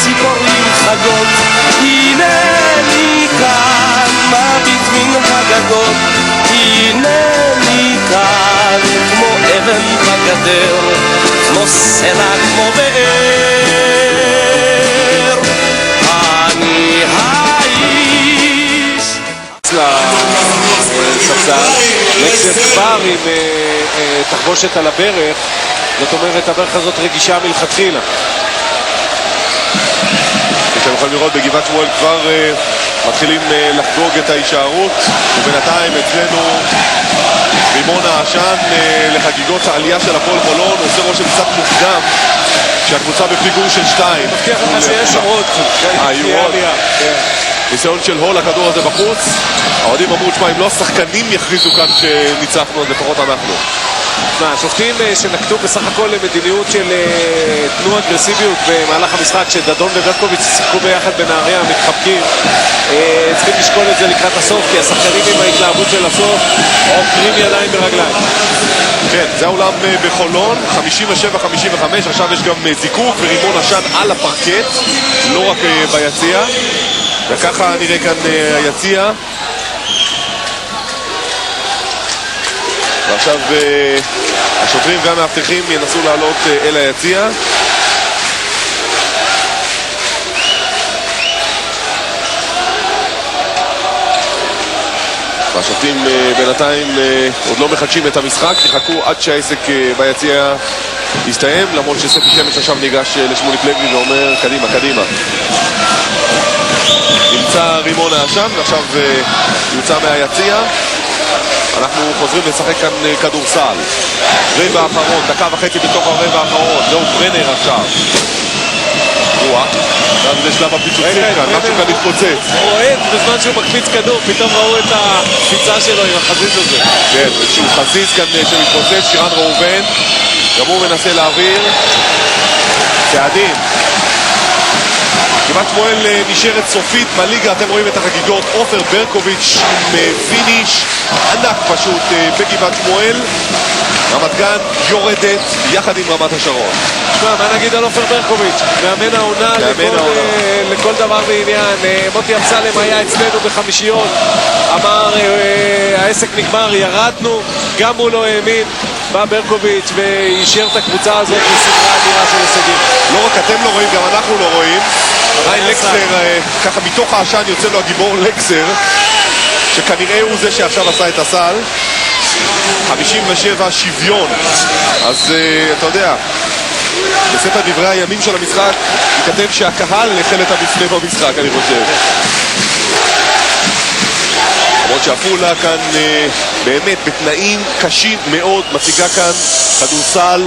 ציפורים חגות, הנני כאן מביט מן הגגות, הנני כאן כמו אבן בגדר, כמו סלע כמו באר, אני האיש. לספסל, לקסר כבר עם תחבושת על הברך, זאת אומרת הברך הזאת רגישה מלכתחילה. אתם יכולים לראות בגבעת שמואל כבר מתחילים לחגוג את ההישארות, ובינתיים אצלנו רימון העשן לחגיגות העלייה של הפועל חולון עושה רושם קצת מוקדם כשהקבוצה בפיגור של 2. מבטיח לך שיש עוד ניסיון של הול, הכדור הזה בחוץ. האוהדים אמרו, תשמע, אם לא השחקנים יכריזו כאן שניצחנו, אז לפחות אנחנו. השופטים שנקטו בסך הכל למדיניות של תנועה אגרסיביות במהלך המשחק, שדדון וברקוביץ' שיחקו ביחד בנהריה מתחבקים, צריכים לשקול את זה לקראת הסוף, כי השחקנים עם ההתלהבות של הסוף עוקרים ידיים ברגליים. כן, זה האולם בחולון, 57-55, עכשיו יש גם זיקוק ורימון עשן על הפרקט, לא רק ביציע, וככה נראה כאן היציע. ועכשיו השוטרים והמאבטחים ינסו לעלות אל היציע. והשופטים בינתיים עוד לא מחדשים את המשחק, יחכו עד שהעסק ביציע יסתיים, למרות שספי שמש עכשיו ניגש לשמוליק לוי ואומר קדימה, קדימה. נמצא רימון העשן ועכשיו יוצא מהיציע. אנחנו חוזרים לשחק כאן כדורסל. רבע האחרון, דקה וחצי בתוך הרבע האחרון. זהו ברנר עכשיו. וואה, זה שלב הפיצוצים כאן, משהו כאן התפוצץ. רועד בזמן שהוא מקפיץ כדור, פתאום ראו את הקפיצה שלו עם החזיז הזה. כן, איזשהו חזיז כאן שמתפוצץ, שירן ראובן. גם הוא מנסה להעביר. צעדים. גבעת שמואל נשארת סופית בליגה, אתם רואים את החגיגות. עופר ברקוביץ' עם פיניש ענק פשוט בגבעת שמואל. רמת גן יורדת יחד עם רמת השרון. תשמע, מה נגיד על עופר ברקוביץ'? מאמן העונה לכל דבר ועניין. מוטי אמסלם היה אצלנו בחמישיות, אמר העסק נגמר, ירדנו, גם הוא לא האמין. בא ברקוביץ' ואישר את הקבוצה הזאת לסדרה אדירה של הישגים. לא רק אתם לא רואים, גם אנחנו לא רואים. ריין לקסר, ככה מתוך העשן יוצא לו הגיבור לקסר, שכנראה הוא זה שעכשיו עשה את הסל. 57 שוויון. אז אתה יודע, בספר דברי הימים של המשחק ייכתב שהקהל החל את המפנה במשחק, אני חושב. למרות שעפולה כאן באמת בתנאים קשים מאוד מציגה כאן כדורסל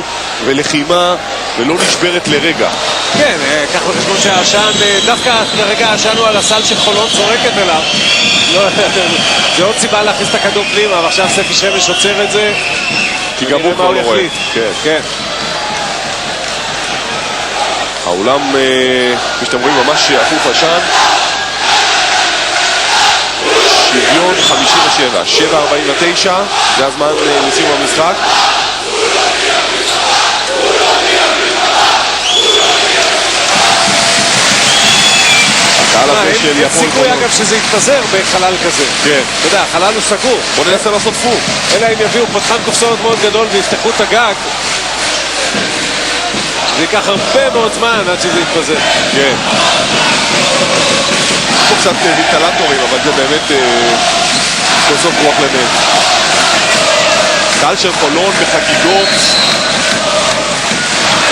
ולחימה ולא נשברת לרגע. כן, כך בחשבון שהעשן, דווקא כרגע העשן הוא על הסל שחולון צורקת אליו. זה עוד סיבה להכניס את הכדור פנימה, ועכשיו ספי שמש עוצר את זה. כי גם הוא כבר לא רואה. כן. האולם, כפי שאתם רואים, ממש אפוף עשן. שוויון 57, 7:49, זה הזמן לסיום המשחק. הקהל הזה של יפון. אין סיכוי אגב שזה יתפזר בחלל כזה. כן. אתה יודע, החלל הוא סגור. בוא ננסה לעשות פור. אלא אם יביאו פתחן קופסאות מאוד גדול ויפתחו את הגג. זה ייקח הרבה מאוד זמן עד שזה יתפזר. כן. פה קצת וינטלטורים, אבל זה באמת סוף רוח לנט. קהל של חולון בחגיגות,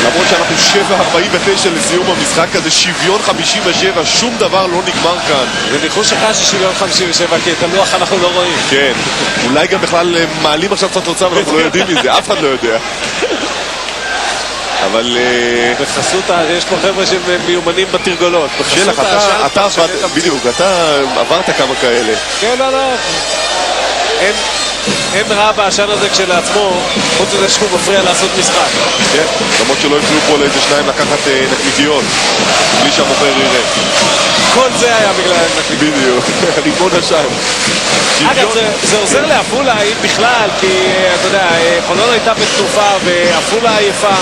למרות שאנחנו 7:49 לסיום המשחק הזה, שוויון 57, שום דבר לא נגמר כאן. זה ניחוש אחד ששוויון 57, כי את הלוח אנחנו לא רואים. כן, אולי גם בכלל מעלים עכשיו קצת תוצאה ואנחנו לא יודעים מזה, אף אחד לא יודע. אבל בחסות, יש פה חבר'ה שמיומנים בתרגולות. שלך, אתה בדיוק, אתה עברת כמה כאלה. כן, לא. אין רע בעשן הזה כשלעצמו, חוץ מזה שהוא מפריע לעשות משחק. כן, למרות שלא הפריעו פה לאיזה שניים לקחת נקניקיות, בלי שהמוכר יראה. כל זה היה בגלל הנקניקיות. בדיוק, ריבון השם. אגב, זה עוזר לעפולה אם בכלל, כי אתה יודע, חולון הייתה בתנופה ועפולה עייפה,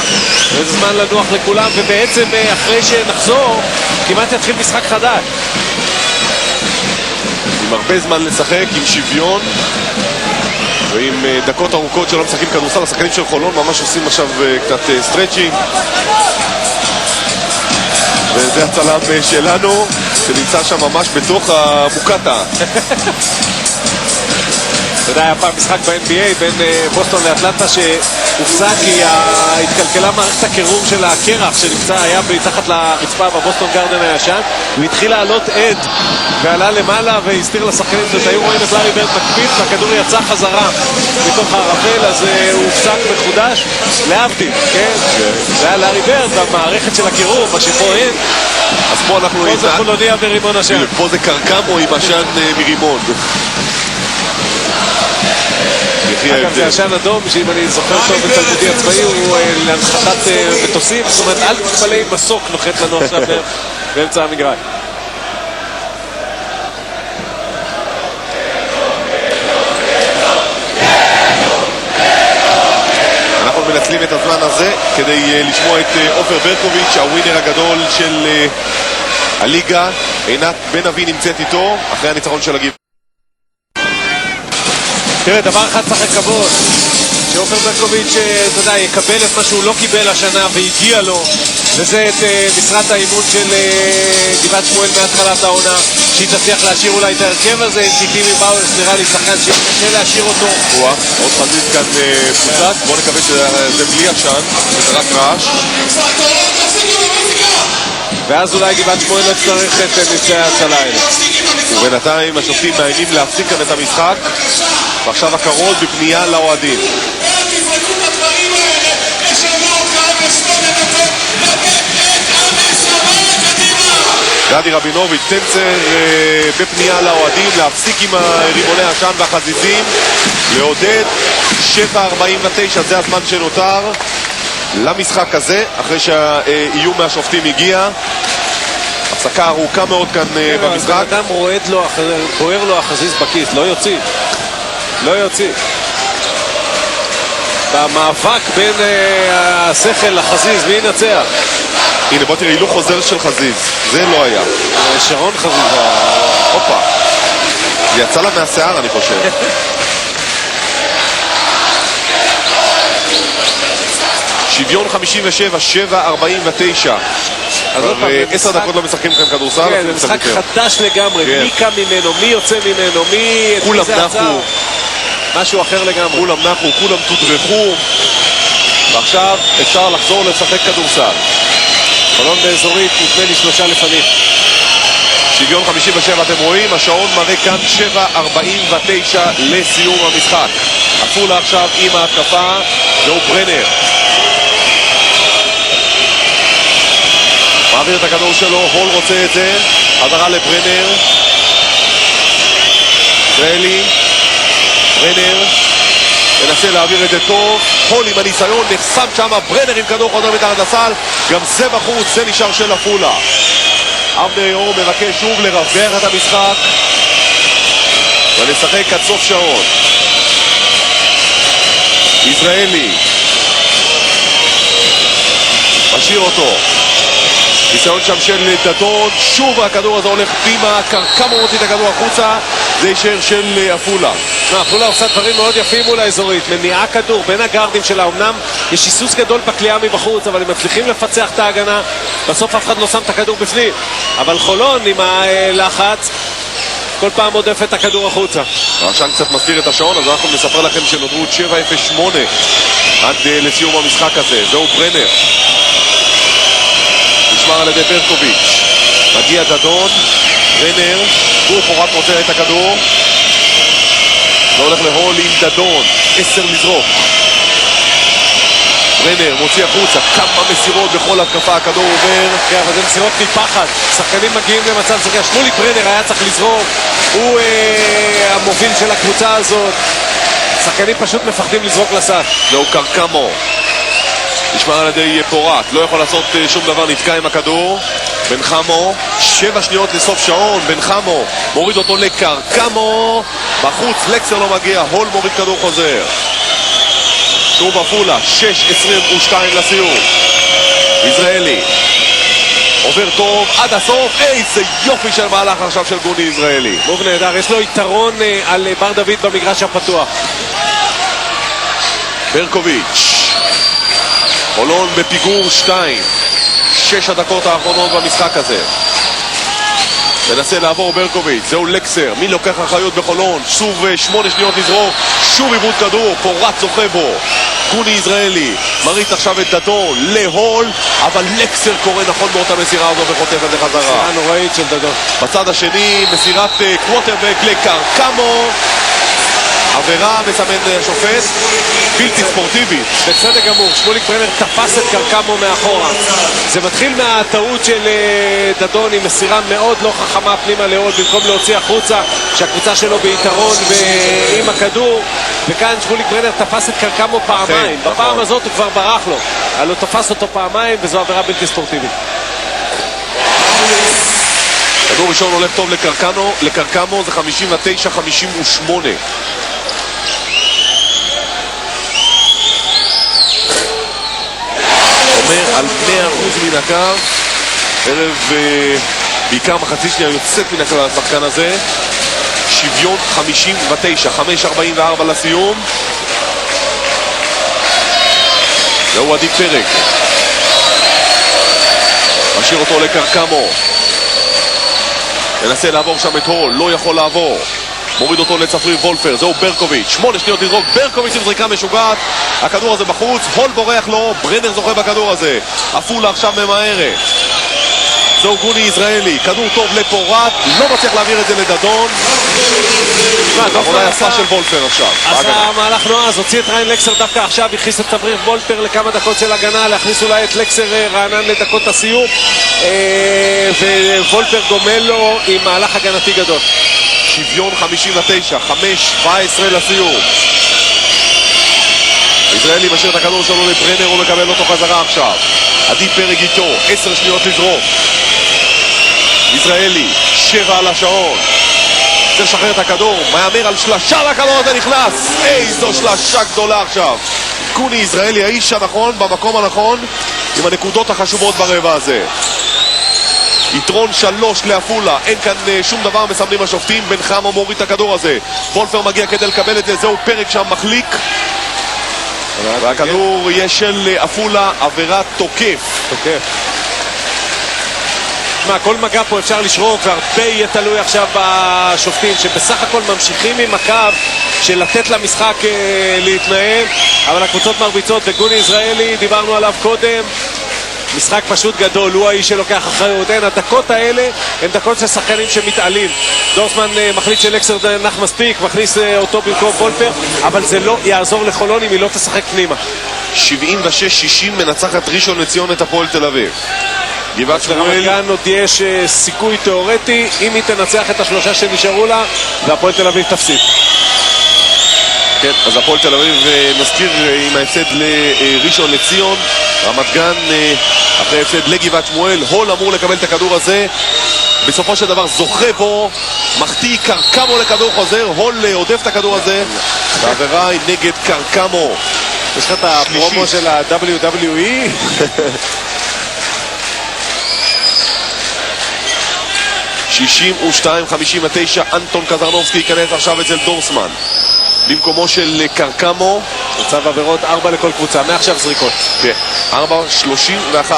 וזה זמן לנוח לכולם, ובעצם אחרי שנחזור, כמעט יתחיל משחק חדש. עם הרבה זמן לשחק, עם שוויון ועם דקות ארוכות שלא משחקים כדורסל. השחקנים של חולון ממש עושים עכשיו קצת סטרצ'ינג, וזה הצלם שלנו שנמצא שם ממש בתוך המוקטה. אתה יודע, היה פעם משחק ב-NBA בין בוסטון לאטלנטה שהופסק כי התקלקלה מערכת הקירור של הקרח שנמצא, היה מתחת לרצפה בבוסטון גרדן הישן, הוא התחיל לעלות עד ועלה למעלה והסתיר לשחקנים שהיו רואים את לארי ברד מקפיץ והכדור יצא חזרה מתוך הערפל, אז הוא הופסק מחודש להבדיל, כן? זה היה לארי ברד והמערכת של הקירור, מה שפה אין. אז פה אנחנו פה זה חולוניה ורימון השם. פה זה קרקמו עם עשן מרימון. אגב, זה עשן אדום, שאם אני זוכר טוב בתלמודי הצבאי הוא להנחתת מטוסים, זאת אומרת, אל תתפלא עם מסוק נוחת לנו עכשיו באמצע המגרש. אנחנו מנצלים את הזמן הזה כדי לשמוע את עופר ברקוביץ', הווינר הגדול של הליגה. עינת בן אבי נמצאת איתו אחרי הניצחון של הגיב. תראה, דבר אחד צריך לקוות, שעופר ברקוביץ', אתה יודע, יקבל את מה שהוא לא קיבל השנה והגיע לו, וזה את משרת האימון של גבעת שמואל מהתחלת העונה, שהיא תצליח להשאיר אולי את ההרכב הזה עם קיקימי באוורס, נראה לי שחקן שקשה להשאיר אותו. עוד חזיז כאן פוצץ, בואו נקווה שזה בלי עשן, שזה רק רעש. ואז אולי גבעת שמואל לא תצטרך את מבצעי ההצלה האלה. ובינתיים השופטים מאיימים להפסיק כאן את המשחק, ועכשיו הכרוז בפנייה לאוהדים. גדי רבינוביץ', טנצר בפנייה לאוהדים להפסיק עם רימוני העשן והחזיזים, לעודד. 7:49 זה הזמן שנותר למשחק הזה, אחרי שהאיום מהשופטים הגיע. הפסקה ארוכה מאוד כאן במשחק. אדם רועד לו, בוער לו החזיז בכיס, לא יוציא. לא יוציא. במאבק בין השכל לחזיז, מי ינצח? הנה בוא תראה, הילוך חוזר של חזיז, זה לא היה. שרון חזיז. הופה, זה יצא לה מהשיער אני חושב. שוויון 57, 7:49. אז עוד פעם, 10 דקות לא משחקים כאן כדורסל. כן, זה משחק חדש לגמרי, מי קם ממנו, מי יוצא ממנו, מי... כולם נחו. משהו אחר לגמרי. כולם נחו, כולם תודרכו, ועכשיו אפשר לחזור לשחק כדורסל. חולון באזורית, נדמה לי 3 לפנים. שוויון 57 אתם רואים, השעון מראה כאן 7:49 לסיום המשחק. עפולה עכשיו עם ההתקפה, זהו ברנר. מעביר את הכדור שלו, הול רוצה את זה, חזרה לברנר. ישראלי, ברנר, מנסה להעביר את זה טוב, הול עם הניסיון, נחסם שם, ברנר עם כדור חוזר מתחת לסל, גם זה בחוץ, זה נשאר של עפולה. אבנר יאור מבקש שוב לרווח את המשחק ולשחק עד סוף שעון. ישראלי משאיר אותו, ניסיון שם של דדון, שוב הכדור הזה הולך פנימה, קרקמו מוציא את הכדור החוצה, זה יישאר של עפולה. עפולה עושה דברים מאוד יפים מול האזורית, מניעה כדור בין הגארדים שלה, אמנם יש היסוס גדול בקליעה מבחוץ, אבל הם מצליחים לפצח את ההגנה, בסוף אף אחד לא שם את הכדור בפנים, אבל חולון עם הלחץ כל פעם עודף את הכדור החוצה. העשן קצת מסתיר את השעון, אז אנחנו נספר לכם שנותרו 7:08 עד לסיום המשחק הזה. זהו ברנר, נשמר על ידי ברקוביץ', מגיע דדון, ברנר, הוא פורט מוצא את הכדור, זה הולך להול עם דדון, 10 לזרוק. ברנר מוציא החוצה, כמה מסירות בכל התקפה, הכדור עובר. כן, אבל זה מסירות מפחד. שחקנים מגיעים למצב זריקה. שמוליק ברנר היה צריך לזרוק. הוא המוביל של הקבוצה הזאת. שחקנים פשוט מפחדים לזרוק לסל. זהו קרקמו. נשמר על ידי פורט, לא יכול לעשות שום דבר, נתקע עם הכדור. בן חמו, 7 שניות לסוף שעון, בן חמו מוריד אותו לקרקמו. בחוץ, לקסר לא מגיע, הול מוריד כדור חוזר. שוב עפולה, 6:22 לסיום. יזרעאלי עובר טוב עד הסוף, איזה יופי של מהלך עכשיו של גוני יזרעאלי. מוב נהדר, יש לו יתרון על בר דוד במגרש הפתוח. ברקוביץ', חולון בפיגור 2, 6 הדקות האחרונות במשחק הזה. מנסה לעבור ברקוביץ', זהו לקסר, מי לוקח אחריות בחולון? שוב 8 שניות לזרוק, שוב עיבוד כדור, פורט זוכה בו. גוני יזרעאלי מריץ עכשיו את דדון להול, אבל לקסר קורא נכון באותה מסירה הזו וחוטף את זה חזרה. מסירה נוראית של דדון. בצד השני מסירת קווטרבק לקרקמו, עבירה מסמן השופט, בלתי ספורטיבית. בצדק גמור, שמוליק ברנר תפס את קרקמו מאחורה. זה מתחיל מהטעות של דדון עם מסירה מאוד לא חכמה פנימה להול במקום להוציא החוצה שהקבוצה שלו ביתרון ועם הכדור, וכאן שמוליק ברנר תפס את קרקמו פעמיים. בפעם הזאת הוא כבר ברח לו, אבל הוא תפס אותו פעמיים וזו עבירה בלתי ספורטיבית. כדור ראשון הולך טוב לקרקמו, זה 59-58. אומר על 100% מן הקו. ערב בעיקר מחצית שנייה יוצאת מן הכלל השחקן הזה. שוויון 59, 5:44 לסיום. זהו עדי פרק, משאיר אותו לקרקמו, מנסה לעבור שם את הול, לא יכול לעבור, מוריד אותו לצפריר וולפר. זהו ברקוביץ', 8 שניות לזרוק, ברקוביץ' עם זריקה משוגעת, הכדור הזה בחוץ, הול בורח לו, ברנר זוכה בכדור הזה, עפולה עכשיו ממהרת. זהו גוני יזרעאלי, כדור טוב לפורט, לא מצליח להעביר את זה לדדון. עבודה יפה של וולפר עכשיו. עשה מהלך נועז, הוציא את ריין לקסר דווקא עכשיו, הכניס את צפריר וולפר לכמה דקות של הגנה, להכניס אולי את לקסר רענן לדקות הסיום, ווולפר גומל לו עם מהלך הגנתי גדול. שוויון 59, 5:17 לסיום. יזרעאלי משאיר את הכדור שלו לברנר, הוא מקבל אותו חזרה עכשיו. עדי פרק איתו, 10 שניות לזרוק. יזרעאלי, 7 על השעון. צריך לשחרר את הכדור, מהמר על שלשה, לכדור הזה נכנס. איזו שלשה גדולה עכשיו. גוני יזרעאלי, האיש הנכון, במקום הנכון, עם הנקודות החשובות ברבע הזה. יתרון 3 לעפולה, אין כאן שום דבר, מסמנים השופטים. בן חמו מוריד את הכדור הזה, וולפר מגיע כדי לקבל את זה, זהו פרק שם מחליק, והכדור יהיה של עפולה, עבירת תוקף. כל מגע פה אפשר לשרוק, והרבה יהיה תלוי עכשיו בשופטים שבסך הכל ממשיכים עם הקו של לתת למשחק להתנהל, אבל הקבוצות מרביצות. וגוני יזרעאלי, דיברנו עליו קודם, משחק פשוט גדול, הוא האיש שלוקח אחריות. אין, הדקות האלה הן דקות של שחקנים שמתעלים. דורסמן מחליט שלקסר נח מספיק, מכניס אותו במקום וולפר, אבל זה לא יעזור לחולון אם היא לא תשחק פנימה. 76-60 מנצחת ראשון לציון את הפועל תל אביב. גבעת שמואל, כאן עוד יש סיכוי תיאורטי אם היא תנצח את השלושה שנשארו לה והפועל תל אביב תפסיד. כן, אז הפועל תל אביב נזכיר עם ההפסד לראשון לציון, רמת גן אחרי הפסד לגבעת שמואל, הול אמור לקבל את הכדור הזה, בסופו של דבר זוכה בו, מחטיא קרקמו לכדור חוזר, הול עודף את הכדור הזה, והעבירה היא נגד קרקמו. יש לך את הפרומו של ה-WWE? 62-59, אנטון קזרנובסקי ייכנס עכשיו אצל דורסמן במקומו של קרקמו. מצב עבירות 4 לכל קבוצה, מעכשיו זריקות. כן, 4:31,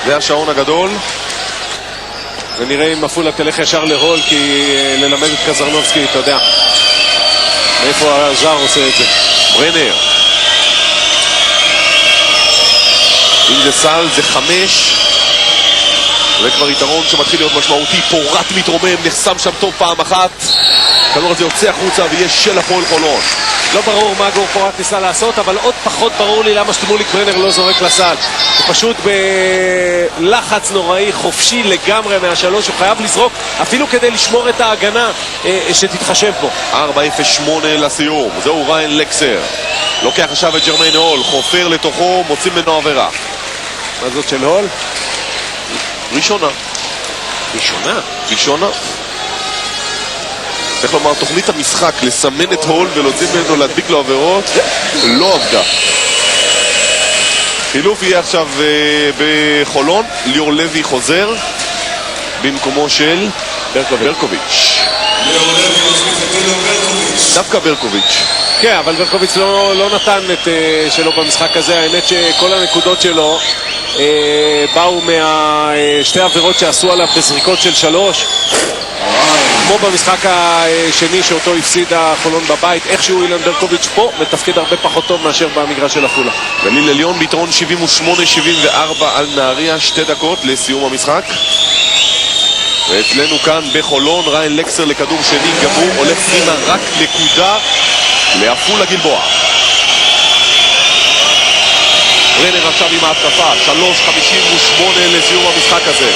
זה השעון הגדול. ונראה אם עפולה תלך ישר להול, כי ללמד את קזרנובסקי, אתה יודע מאיפה הז'אר עושה את זה. ברנר, אם זה סל זה 5, זה כבר יתרון שמתחיל להיות משמעותי. פורט מתרומם, נחסם שם טוב פעם אחת, הכדור הזה יוצא החוצה ויש של הפועל חולון. לא ברור מה גור פורט ניסה לעשות, אבל עוד פחות ברור לי למה שמוליק ברנר לא זורק לסל. הוא פשוט בלחץ נוראי, חופשי לגמרי מהשלוש, הוא חייב לזרוק אפילו כדי לשמור את ההגנה שתתחשב פה. 4:08 לסיום, זהו ריין לקסר. לוקח עכשיו את ג'רמיין הול, חופר לתוכו, מוצאים ממנו עבירה. מה זאת של הול? ראשונה. ראשונה. צריך לומר, תוכנית המשחק לסמן את הול ולהוציא ממנו להדביק לו עבירות לא עבדה. חילוף יהיה עכשיו בחולון, ליאור לוי חוזר במקומו של ברקוביץ'. דווקא ברקוביץ'. כן, אבל ברקוביץ' לא נתן את שלו במשחק הזה. האמת שכל הנקודות שלו באו משתי עבירות שעשו עליו בזריקות של 3, כמו במשחק השני שאותו הפסידה חולון בבית. איכשהו אילן ברקוביץ' פה מתפקד הרבה פחות טוב מאשר במגרש של עפולה. גליל עליון ביתרון 78-74 על נהריה, 2 דקות לסיום המשחק. ואצלנו כאן בחולון ריין לקסר לכדור שני, גם הוא הולך פנימה רק נקודה לעפולה גלבוע. ברנר עכשיו עם ההתקפה, 3:58 לסיום המשחק הזה.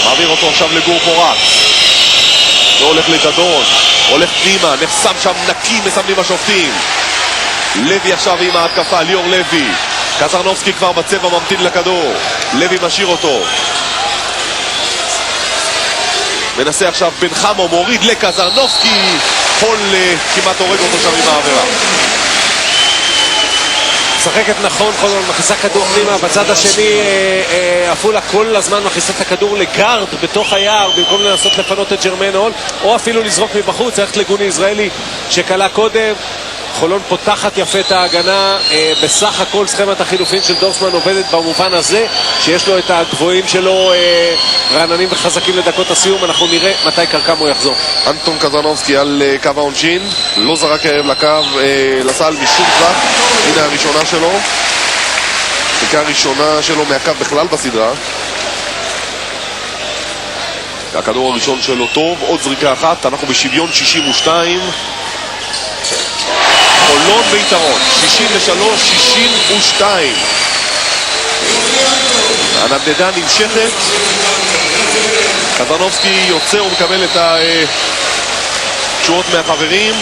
מעביר אותו עכשיו לגור פורט. זה הולך לדדון, הולך פנימה, נחסם שם נקי, מסמנים השופטים. לוי עכשיו עם ההתקפה, ליאור לוי. קזרנובסקי כבר בצבע ממתין לכדור, לוי משאיר אותו. מנסה עכשיו בן חמו, מוריד לקזרנובסקי, הול כמעט הורג אותו שם עם העבירה. משחקת נכון חולון, מכניסה כדור פנימה. בצד השני עפולה כל הזמן מכניסה את הכדור לגארד בתוך היער במקום לנסות לפנות את ג'רמיין הול או אפילו לזרוק מבחוץ. צריך לגוני ישראלי שקלה קודם. חולון פותחת יפה את ההגנה. בסך הכל סכמת החילופין של דורסמן עובדת במובן הזה שיש לו את הגבוהים שלו רעננים וחזקים לדקות הסיום. אנחנו נראה מתי קרקמו יחזור. אנטון קזרנובסקי על קו העונשין, לא זרק הערב לקו לסל משום טווח. הנה הראשונה שלו, זריקה הראשונה שלו מהקו בכלל בסדרה. הכדור הראשון שלו טוב, עוד זריקה אחת, אנחנו בשוויון 62. חולון ביתרון, 63-62. הנדנדה נמשכת. קזרנובסקי יוצא ומקבל את התשואות מהחברים.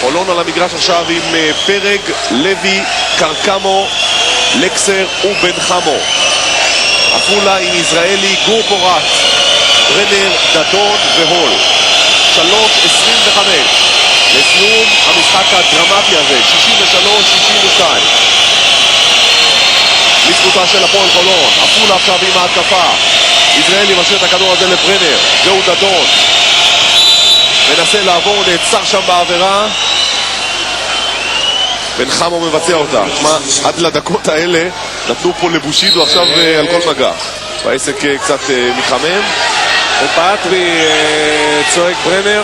חולון על המגרש עכשיו עם פרג, לוי, קרקמו, לקסר ובן חמו. עפולה עם ישראלי, גור פורט, ברנר, דדון והול. 3:25 לסיום המשחק הדרמטי הזה, 63-62. לזכותה של הפועל חולון, עפולה עכשיו עם ההתקפה. ישראלי משאיר את הכדור הזה לברנר, זהו דדון. מנסה לעבור, נעצר שם בעבירה. בן חמו מבצע אותה. עד לדקות האלה נתנו פה לבושידו עכשיו על כל מגע. והעסק קצת מתחמם. ובעט בי צועק ברנר,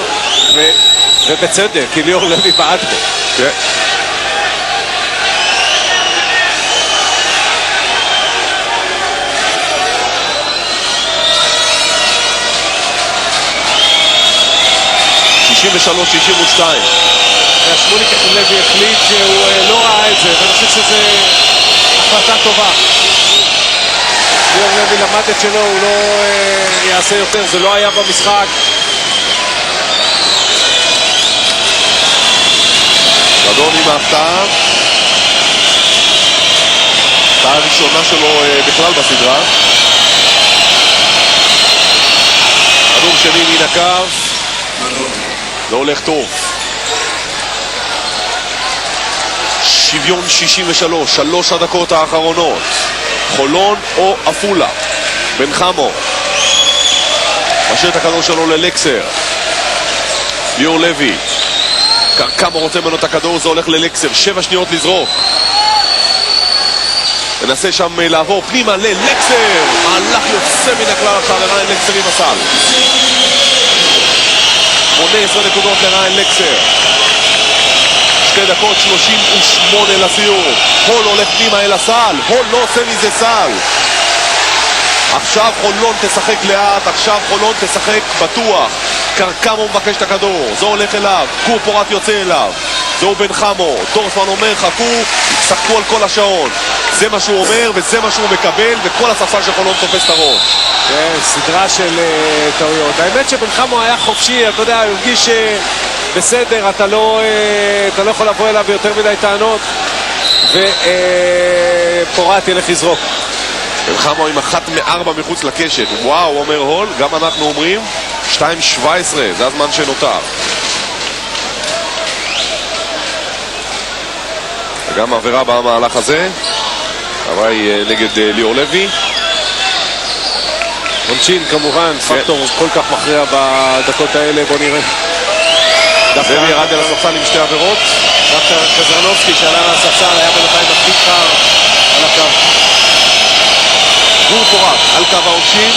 ובצדק, כי ליאור לוי בעט בו. כן. שמוליק לוי החליט שהוא לא ראה את זה, ואני חושב שזו החלטה טובה. ליאור לוי למד את שלו, הוא לא יעשה יותר, זה לא היה במשחק. דדון עם ההפתעה. ההפתעה הראשונה שלו בכלל בסדרה. כדור שני מן הקו. זה הולך טוב. שוויון 63, 3 הדקות האחרונות. חולון או עפולה. בן חמו משאיר את הכדור שלו ללקסר. ליאור לוי, קרקמו רוצה ממנו את הכדור, זה הולך ללקסר, 7 שניות לזרוק. מנסה שם לעבור פנימה ללקסר. מהלך יוצא מן הכלל עכשיו לריין לקסר עם הסל. 18 נקודות לריין לקסר. 2 דקות 38 לסיום. הול הולך פנימה אל הסל, הול לא עושה מזה סל. עכשיו חולון תשחק לאט, עכשיו חולון תשחק בטוח. קרקמו מבקש את הכדור, זה הולך אליו, גור פורט יוצא אליו, זהו בן חמו, דורסמן אומר חכו, שחקו על כל השעון. זה מה שהוא אומר וזה מה שהוא מקבל, וכל הספסל של חולון תופס את הראש. כן, סדרה של טעויות. האמת שבן חמו היה חופשי, אתה יודע, הוא הרגיש בסדר, אתה לא יכול לבוא אליו ביותר מדי טענות, ופורט ילך לזרוק. בן חמו עם 1 מ-4 מחוץ לקשת. וואו, אומר הול, גם אנחנו אומרים 2-17, זה הזמן שנותר. וגם עבירה במהלך הזה, עבירה היא נגד ליאור לוי. עונשין כמובן, פקטור כל כך מכריע בדקות האלה, בוא נראה. דווקא ירד אל הספסל עם 2 עבירות. דווקא קזרנובסקי שעלה מהספסל היה בינתיים מספיק קר על הקו. גור פורט על קו העונשין,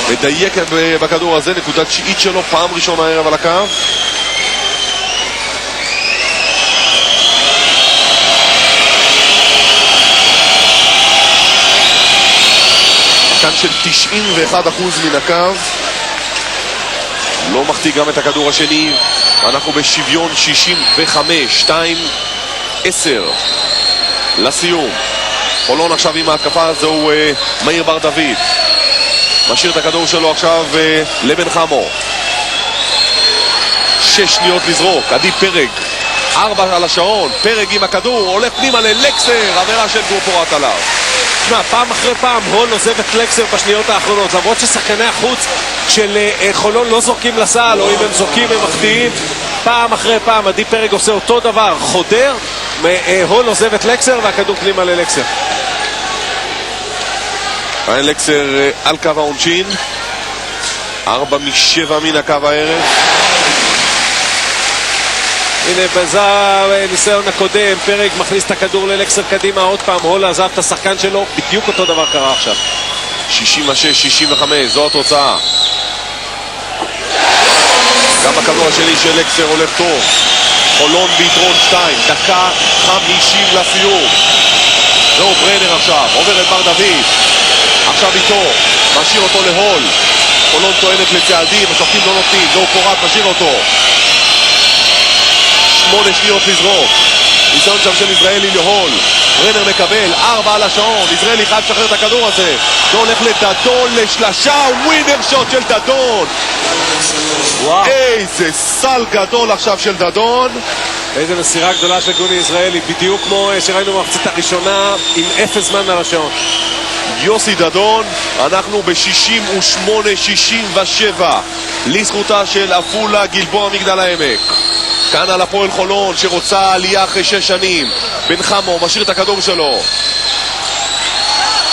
מדייק בכדור הזה, נקודה 9 שלו, פעם ראשונה הערב על הקו. כאן של 91% מן הקו, לא מחטיא גם את הכדור השני. אנחנו בשוויון 65, 2-10 לסיום. חולון עכשיו עם ההתקפה, זהו מאיר בר דוד, משאיר את הכדור שלו עכשיו לבן חמו. 6 שניות לזרוק, עדי פרג 4 על השעון, פרג עם הכדור, הולך פנימה ללקסר, עבירה של גור פורט עליו. תשמע, פעם אחרי פעם הול עוזב את לקסר בשניות האחרונות, למרות ששחקני החוץ של חולון לא זורקים לסל, או אם הם זורקים הם מחטיאים. פעם אחרי פעם עדי פרג עושה אותו דבר, חודר, הול עוזב את לקסר והכדור פנימה ללקסר. ריין לקסר על קו העונשין, 4 מ-7 מן הקו הערב. הנה בזה ניסיון הקודם, פרג מכניס את הכדור ללקסר קדימה, עוד פעם הול עזב את השחקן שלו, בדיוק אותו דבר קרה עכשיו. 66-65, זו התוצאה. גם בכדור השני של לקסר הולך טוב. חולון ביתרון 2, דקה 50 לסיום. זהו ברנר עכשיו, עובר את בר דוד, עכשיו איתו, משאיר אותו להול. חולון טוענת לצעדים, השופטים לא נותנים, זהו פורט, משאיר אותו. 8 שניות לזרוק. ניסיון שם של יזרעאלי להול. ברנר מקבל, 4 על השעון. יזרעאלי חייב לשחרר את הכדור הזה. זה הולך לדדון לשלשה, ווינר שוט של דדון. וואו. איזה סל גדול עכשיו של דדון. איזה מסירה גדולה של גוני יזרעאלי, בדיוק כמו שראינו במחצית הראשונה, עם 0 זמן על השעון. יוסי דדון, אנחנו ב-68-67 לזכותה של עפולה גלבוע מגדל העמק. כאן על הפועל חולון שרוצה עלייה אחרי 6 שנים. בן חמו משאיר את הכדור שלו,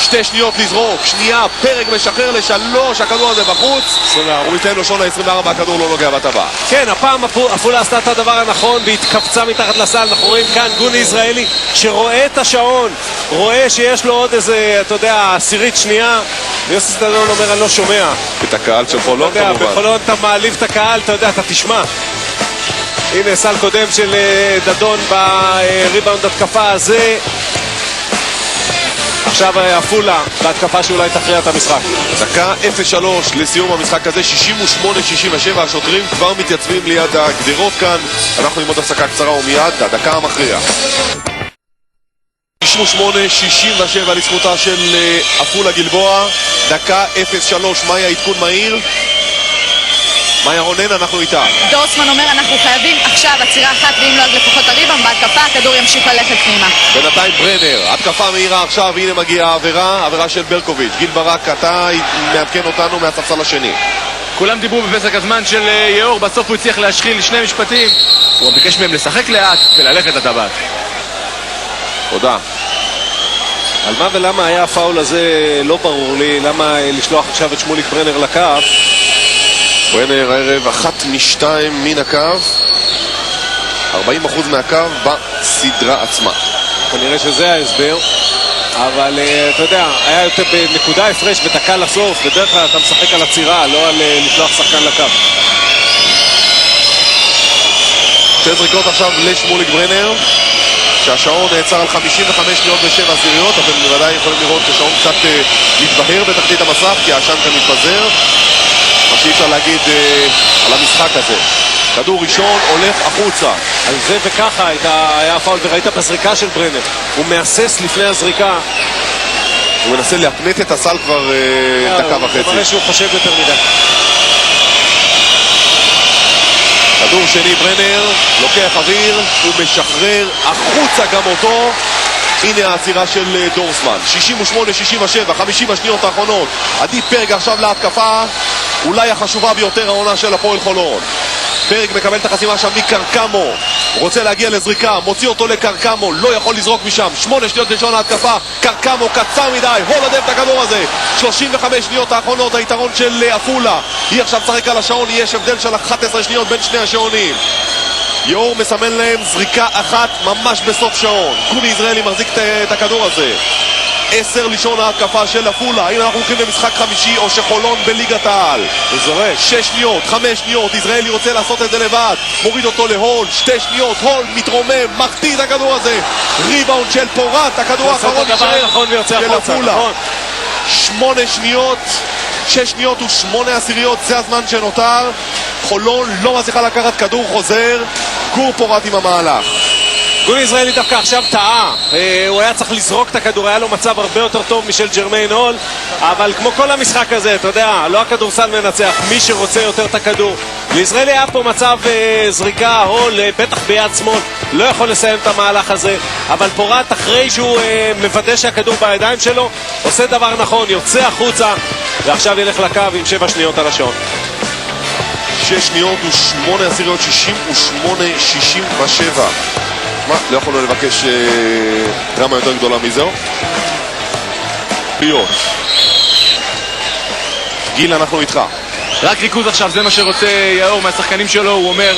2 שניות לזרוק, שנייה, פרק משחרר ל3, הכדור הזה בחוץ, הוא מתאם לו שון ה-24, הכדור לא נוגע בטבע. כן, הפעם עפולה עשתה את הדבר הנכון והתקפצה מתחת לסל. אנחנו רואים כאן גוני יזרעאלי שרואה את השעון, רואה שיש לו עוד איזה, אתה יודע, עשירית שנייה, ויוסי דדון אומר אני לא שומע. את הקהל של חולון אתה יודע, כמובן. בחולון אתה מעליב את הקהל, אתה יודע, אתה תשמע. הנה סל קודם של דדון בריבאונד התקפה הזה. עכשיו עפולה בהתקפה שאולי תכריע את המשחק. דקה 0-3 לסיום המשחק הזה, 68-67, השוטרים כבר מתייצבים ליד הגדרות כאן. אנחנו עם עוד הפסקה קצרה ומיד הדקה המכריע. 68-67 לזכותה של עפולה גלבוע, דקה 0-3, מאיה עדכון מהיר. מאיה רונן, אנחנו איתה. דורסמן אומר אנחנו חייבים עכשיו עצירה אחת, ואם לא אז לפחות הריבאונד בהתקפה, הכדור ימשיך ללכת פנימה. בינתיים ברנר, התקפה מהירה עכשיו, הנה מגיעה העבירה של ברקוביץ'. גיל ברק, אתה מעדכן אותנו מהספסל השני. כולם דיברו בפסק הזמן של יאור, בסוף הוא הצליח להשחיל 2 משפטים. הוא ביקש מהם לשחק לאט וללכת לטבעת. תודה. על מה ולמה היה הפאול הזה לא ברור לי, למה לשלוח עכשיו את שמוליק ברנר לקו. ברנר הערב 1 מ-2 מן הקו, 40% מהקו בסדרה עצמה. כנראה שזה ההסבר, אבל אתה יודע, היה יותר בנקודה הפרש ודקה לסוף, בדרך כלל אתה משחק על עצירה, לא על לשלוח שחקן לקו. 2 זריקות עכשיו לשמוליק ברנר, שהשעון נעצר על 55 שניות ו7 עשיריות. אתם בוודאי יכולים לראות שהשעון קצת מתבהר בתחתית המסך, כי העשן כאן מתפזר. מה שאי אפשר להגיד על המשחק הזה. כדור ראשון הולך החוצה. על זה וככה היה פאול, וראית בזריקה של ברנר. הוא מאסס לפני הזריקה. הוא מנסה להפנט את הסל כבר דקה וחצי. זה מראה שהוא חושב יותר מדי. כדור שני, ברנר לוקח אוויר, הוא משחרר החוצה גם אותו. הנה העצירה של דורסמן. 68-67, 50 השניות האחרונות. עדי פרג עכשיו להתקפה, אולי החשובה ביותר העונה של הפועל חולון. פרג מקבל את החסימה שם מקרקמו, הוא רוצה להגיע לזריקה, מוציא אותו לקרקמו, לא יכול לזרוק משם. 8 שניות לשעון ההתקפה, קרקמו קצר מדי, הולדב את הכדור הזה. 35 שניות האחרונות, היתרון של עפולה. היא עכשיו צחק על השעון, יש הבדל של 11 שניות בין שני השעונים. יאור מסמן להם זריקה אחת ממש בסוף שעון. קוני יזרעאלי מחזיק את הכדור הזה. 10 לשעון ההתקפה של עפולה. הנה אנחנו הולכים למשחק חמישי, או שחולון בליגת העל. הוא זורק 6 שניות, 5 שניות, יזרעאלי רוצה לעשות את זה לבד, מוריד אותו להולד, 2 שניות, הולד מתרומם, מחטיא את הכדור הזה. ריבאונד של פורט, הכדור האחרון של עפולה. 8 שניות, 6 שניות ו8 עשיריות, זה הזמן שנותר. חולון לא מצליחה לקחת כדור, חוזר גור פורט עם המהלך. קוני יזרעאלי דווקא עכשיו טעה, הוא היה צריך לזרוק את הכדור, היה לו מצב הרבה יותר טוב משל ג'רמיין הול, אבל כמו כל המשחק הזה, אתה יודע, לא הכדורסל מנצח, מי שרוצה יותר את הכדור. ליזרעאלי היה פה מצב זריקה, הול בטח ביד שמאל, לא יכול לסיים את המהלך הזה, אבל פורט אחרי שהוא מוודא שהכדור בידיים שלו, עושה דבר נכון, יוצא החוצה, ועכשיו ילך לקו עם 7 שניות על השעון. 6 שניות ו8 עשיריות, 68-67. מה? לא יכולנו לבקש דרמה יותר גדולה מזהו. פיות. גיל, אנחנו איתך. רק ריכוז עכשיו, זה מה שרוצה יאור מהשחקנים שלו. הוא אומר,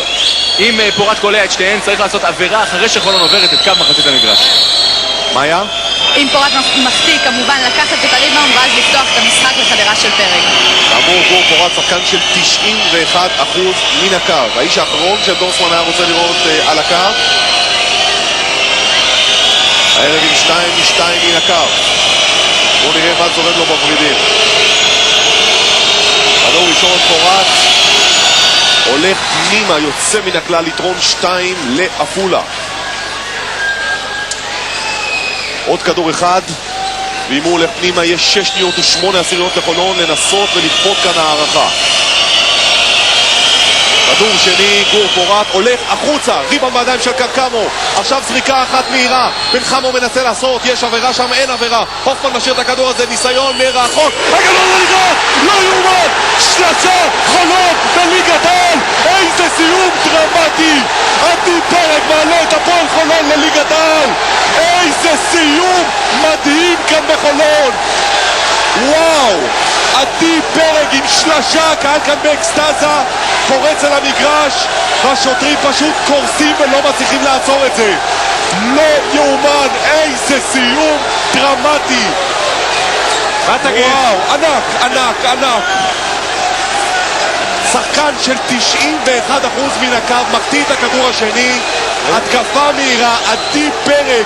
אם פורט קולע את שתיהן, צריך לעשות עבירה אחרי שחולון עוברת את קו מחצית המגרש. מאיה? אם פורט מחטיא, כמובן לקחת את הריבאונד ואז לפתוח את המשחק לחדרה של פרק. כאמור, גור פורט שחקן של 91% מן הקו. האיש האחרון של דורסמן היה רוצה לראות על הקו. הערב עם 2-2 מן הקו. בואו נראה מה זורם לו בוורידים. כדור ראשון, פורט הולך פנימה, יוצא מן הכלל, יתרון 2 לעפולה. עוד כדור אחד, ואם הוא הולך פנימה יש 6 שניות ו8 עשיריות לחולון לנסות ולדחות כאן הערכה. כדור שני, גור פורט הולך החוצה, ריבאונד בידיים של קרקמו. עכשיו זריקה אחת מהירה, בן חמו מנסה לעשות, יש עבירה שם, אין עבירה. הופמן משאיר את הכדור הזה, ניסיון מרחוק, הכדור לא נגרע, לא יאומן, שלושה חולון בליגת העל. איזה סיום דרמטי, עדי פרק מעלה את הפועל חולון לליגת העל. איזה סיום מדהים כאן בחולון. וואו, עדי פרק עם שלשה, קהל כאן באקסטאזה, פורץ על המגרש, והשוטרים פשוט קורסים ולא מצליחים לעצור את זה. לא יאומן, איזה סיום דרמטי. מה תגיד? וואו, ענק, ענק, ענק. שחקן של 91% מן הקו, מחטיא את הכדור השני, התקפה מהירה, עדי פרק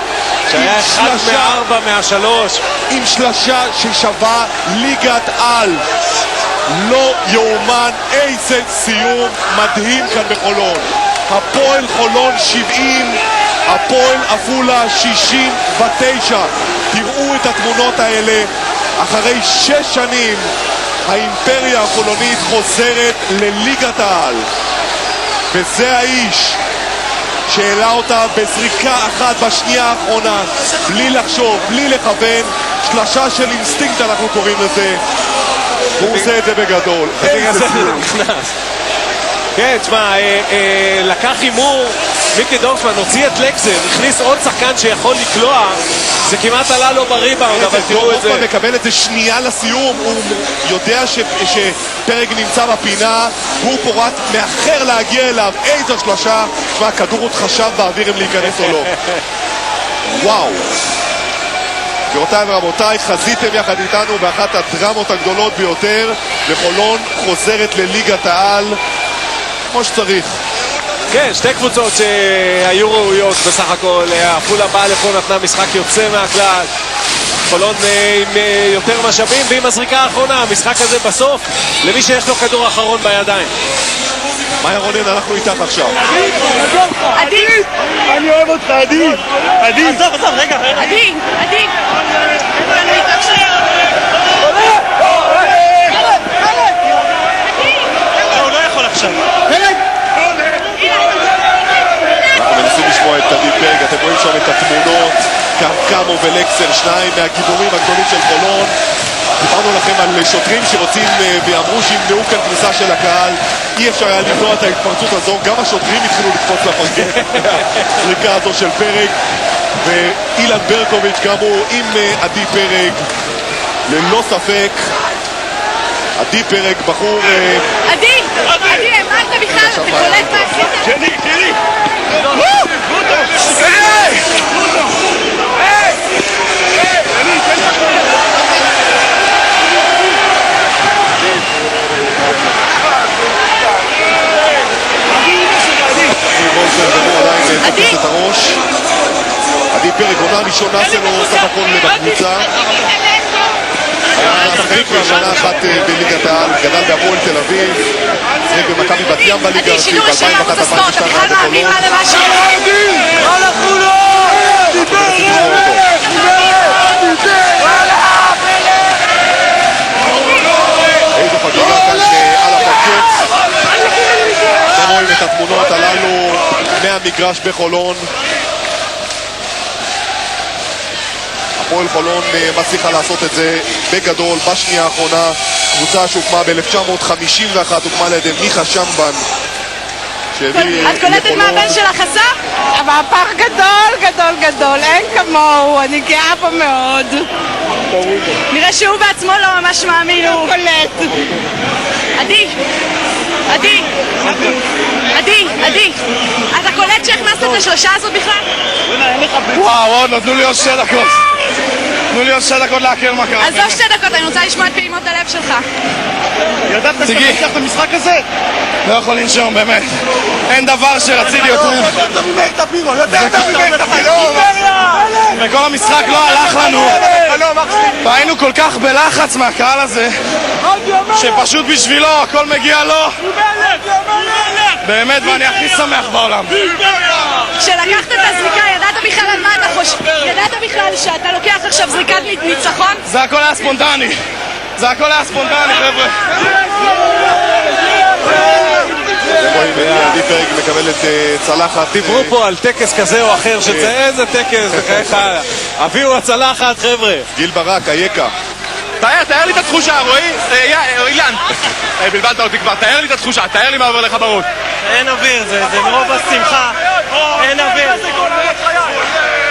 שהיה 1 מ-4 מה-3 עם שלשה ששווה ליגת על. לא יאומן, איזה סיום מדהים כאן בחולון. הפועל חולון 70, הפועל עפולה 69. תראו את התמונות האלה, אחרי 6 שנים האימפריה החולונית חוזרת לליגת העל, וזה האיש שהעלה אותה בזריקה אחת בשנייה האחרונה, בלי לחשוב, בלי לכוון, שלשה של אינסטינקט אנחנו קוראים לזה. הוא עושה את זה בגדול. בגלל זה הוא נכנס. כן, תשמע, לקח הימור, מיקי דורסמן הוציא את לקזר, הכניס עוד שחקן שיכול לקלוע, זה כמעט עלה לו בריבאונד, אבל תראו את זה. דורסמן מקבל את זה שנייה לסיום, הוא יודע שפרק נמצא בפינה, הוא פורט מאחר להגיע אליו, איזו שלושה. תשמע, הכדור עוד חשב באוויר אם להיכנס או לא. וואו. גבירותיי ורבותיי, חזיתם יחד איתנו באחת הדרמות הגדולות ביותר, וחולון חוזרת לליגת העל כמו שצריך. כן, שתי קבוצות שהיו ראויות בסך הכל. עפולה באה לפה, נתנה משחק יוצא מהכלל. חולון עם יותר משאבים, ועם הזריקה האחרונה, המשחק הזה בסוף למי שיש לו כדור אחרון בידיים. מאיה רונן, אנחנו איתך עכשיו. עדי! אני אוהב אותך, עדי! עדי! עזוב, רגע! עדי! עדי! הוא לא יכול עכשיו. אנחנו מנסים לשמוע את עדי פרג, אתם רואים שם את התמונות, קרקמו ולקסר, שניים מהגיבורים הגדולים של חולון. דיברנו לכם על שוטרים שרוצים ואמרו שימנעו כאן כניסה של הקהל. אי אפשר היה למנוע את ההתפרצות הזו, גם השוטרים התחילו לקפוץ לפרגן. הזריקה הזו של פרג, ואילן ברקוביץ' גם הוא עם עדי פרג, ללא ספק. עדי פרג בחור... עדי! עדי, האמנת בכלל? אתה קולט מה עשית? שני! עדי! עדי פרג עונה ראשונה שלו סך הכל בקבוצה. היה שחק שנה אחת בליגת העל, גדל בהפועל תל אביב, שחק במכבי בת ים בליגה עדי, שידור ישיר מערוץ הספורט, אתה בכלל מעביר הלאה מה ש... איזו חגיגה כאן על הפרקט. אתם רואים את התמונות הללו מהמגרש בחולון. הפועל חולון מצליחה לעשות את זה בגדול בשנייה האחרונה. קבוצה שהוקמה ב-1951, הוקמה על ידי מיכה שמבן, שהביא את קולטת מה הבן שלך עשה? המהפך גדול, אין כמוהו, אני גאה בו מאוד. נראה שהוא בעצמו לא ממש מאמין, הוא קולט. עדי! עדי! עדי! אתה קולט שהכנסת את השלושה הזאת בכלל? וואו, נתנו לי עוד 2 דקות. תנו לי עוד 2 דקות להכיר מה קרה. עזוב 2 דקות, אני רוצה לשמוע את פעימות הלב שלך. ידעת שאתה תצליח את המשחק הזה? לא יכול לנשום, באמת. אין דבר שרציתי יותר. יותר ממך את הפירו, יותר ממך את הפירו. וכל המשחק לא הלך לנו. והיינו כל כך בלחץ מהקהל הזה, שפשוט בשבילו הכל מגיע לו. באמת, ואני הכי שמח בעולם. כשלקחת את הזריקה, ידעת בכלל על מה אתה חושב? ידעת בכלל שאתה לוקח עכשיו זריקת ניצחון? זה הכל היה ספונטני. חבר'ה. אתם רואים, עדי פרג מקבל את צלחת. דיברו פה על טקס כזה או אחר, שזה איזה טקס, בחייך. הביאו הצלחת, חבר'ה. גיל ברק, אייכה. תאר לי את התחושה, רועי, אילן. בלבלת אותי כבר, תאר לי את התחושה, תאר לי מה עובר לך בראש. אין אוויר, זה מרוב השמחה, אין אוויר.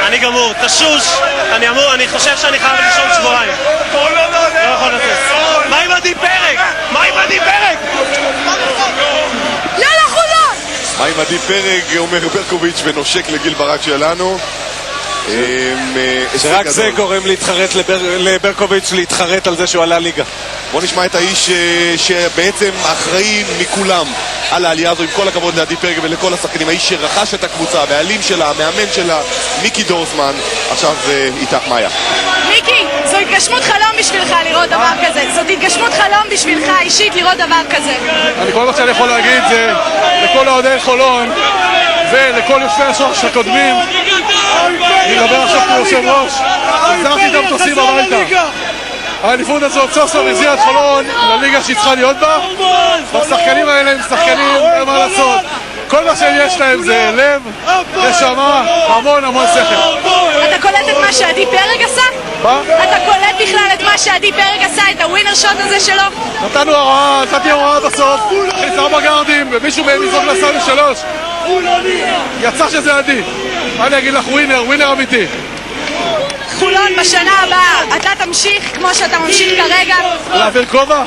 אני גמור, תשוש, אני חושב שאני חייב לישון שבועיים. לא יכול לצאת. מה עם עדי פרג? יאללה חולון! מה עם עדי פרג, אומר ברקוביץ' ונושק לגיל ברק שלנו. שרק זה גורם לברקוביץ' להתחרט על זה שהוא עלה ליגה. בוא נשמע את האיש שבעצם אחראי מכולם על העלייה הזו, עם כל הכבוד לעדי פרג ולכל השחקנים, האיש שרכש את הקבוצה, הבעלים שלה, המאמן שלה, מיקי דורסמן. עכשיו איתך מאיה. מיקי, זו התגשמות חלום בשבילך לראות דבר כזה. זאת התגשמות חלום בשבילך אישית לראות דבר כזה. כל מה שאני יכול להגיד זה לכל אוהדי חולון ולכל יושבי השורש הקודמים, אני מדבר עכשיו כיושב ראש, החזרתי את המטוסים הביתה. האליפות הזאת סוף סוף החזירה את חולון לליגה שהיא צריכה להיות בה, והשחקנים האלה הם שחקנים, אין מה לעשות. כל מה שיש להם זה לב, נשמה, המון שכל. אתה קולט את מה שעדי פרג עשה? מה? אתה קולט בכלל את מה שעדי פרג עשה, את הווינר שוט הזה שלו? נתתי הוראה בסוף, הכניס 4 גארדים, ומישהו מהם יזרוק לסל 3. יצא שזה עדי. אני אגיד לך ווינר אמיתי. חולון, בשנה הבאה אתה תמשיך כמו שאתה ממשיך כרגע. להעביר כובע?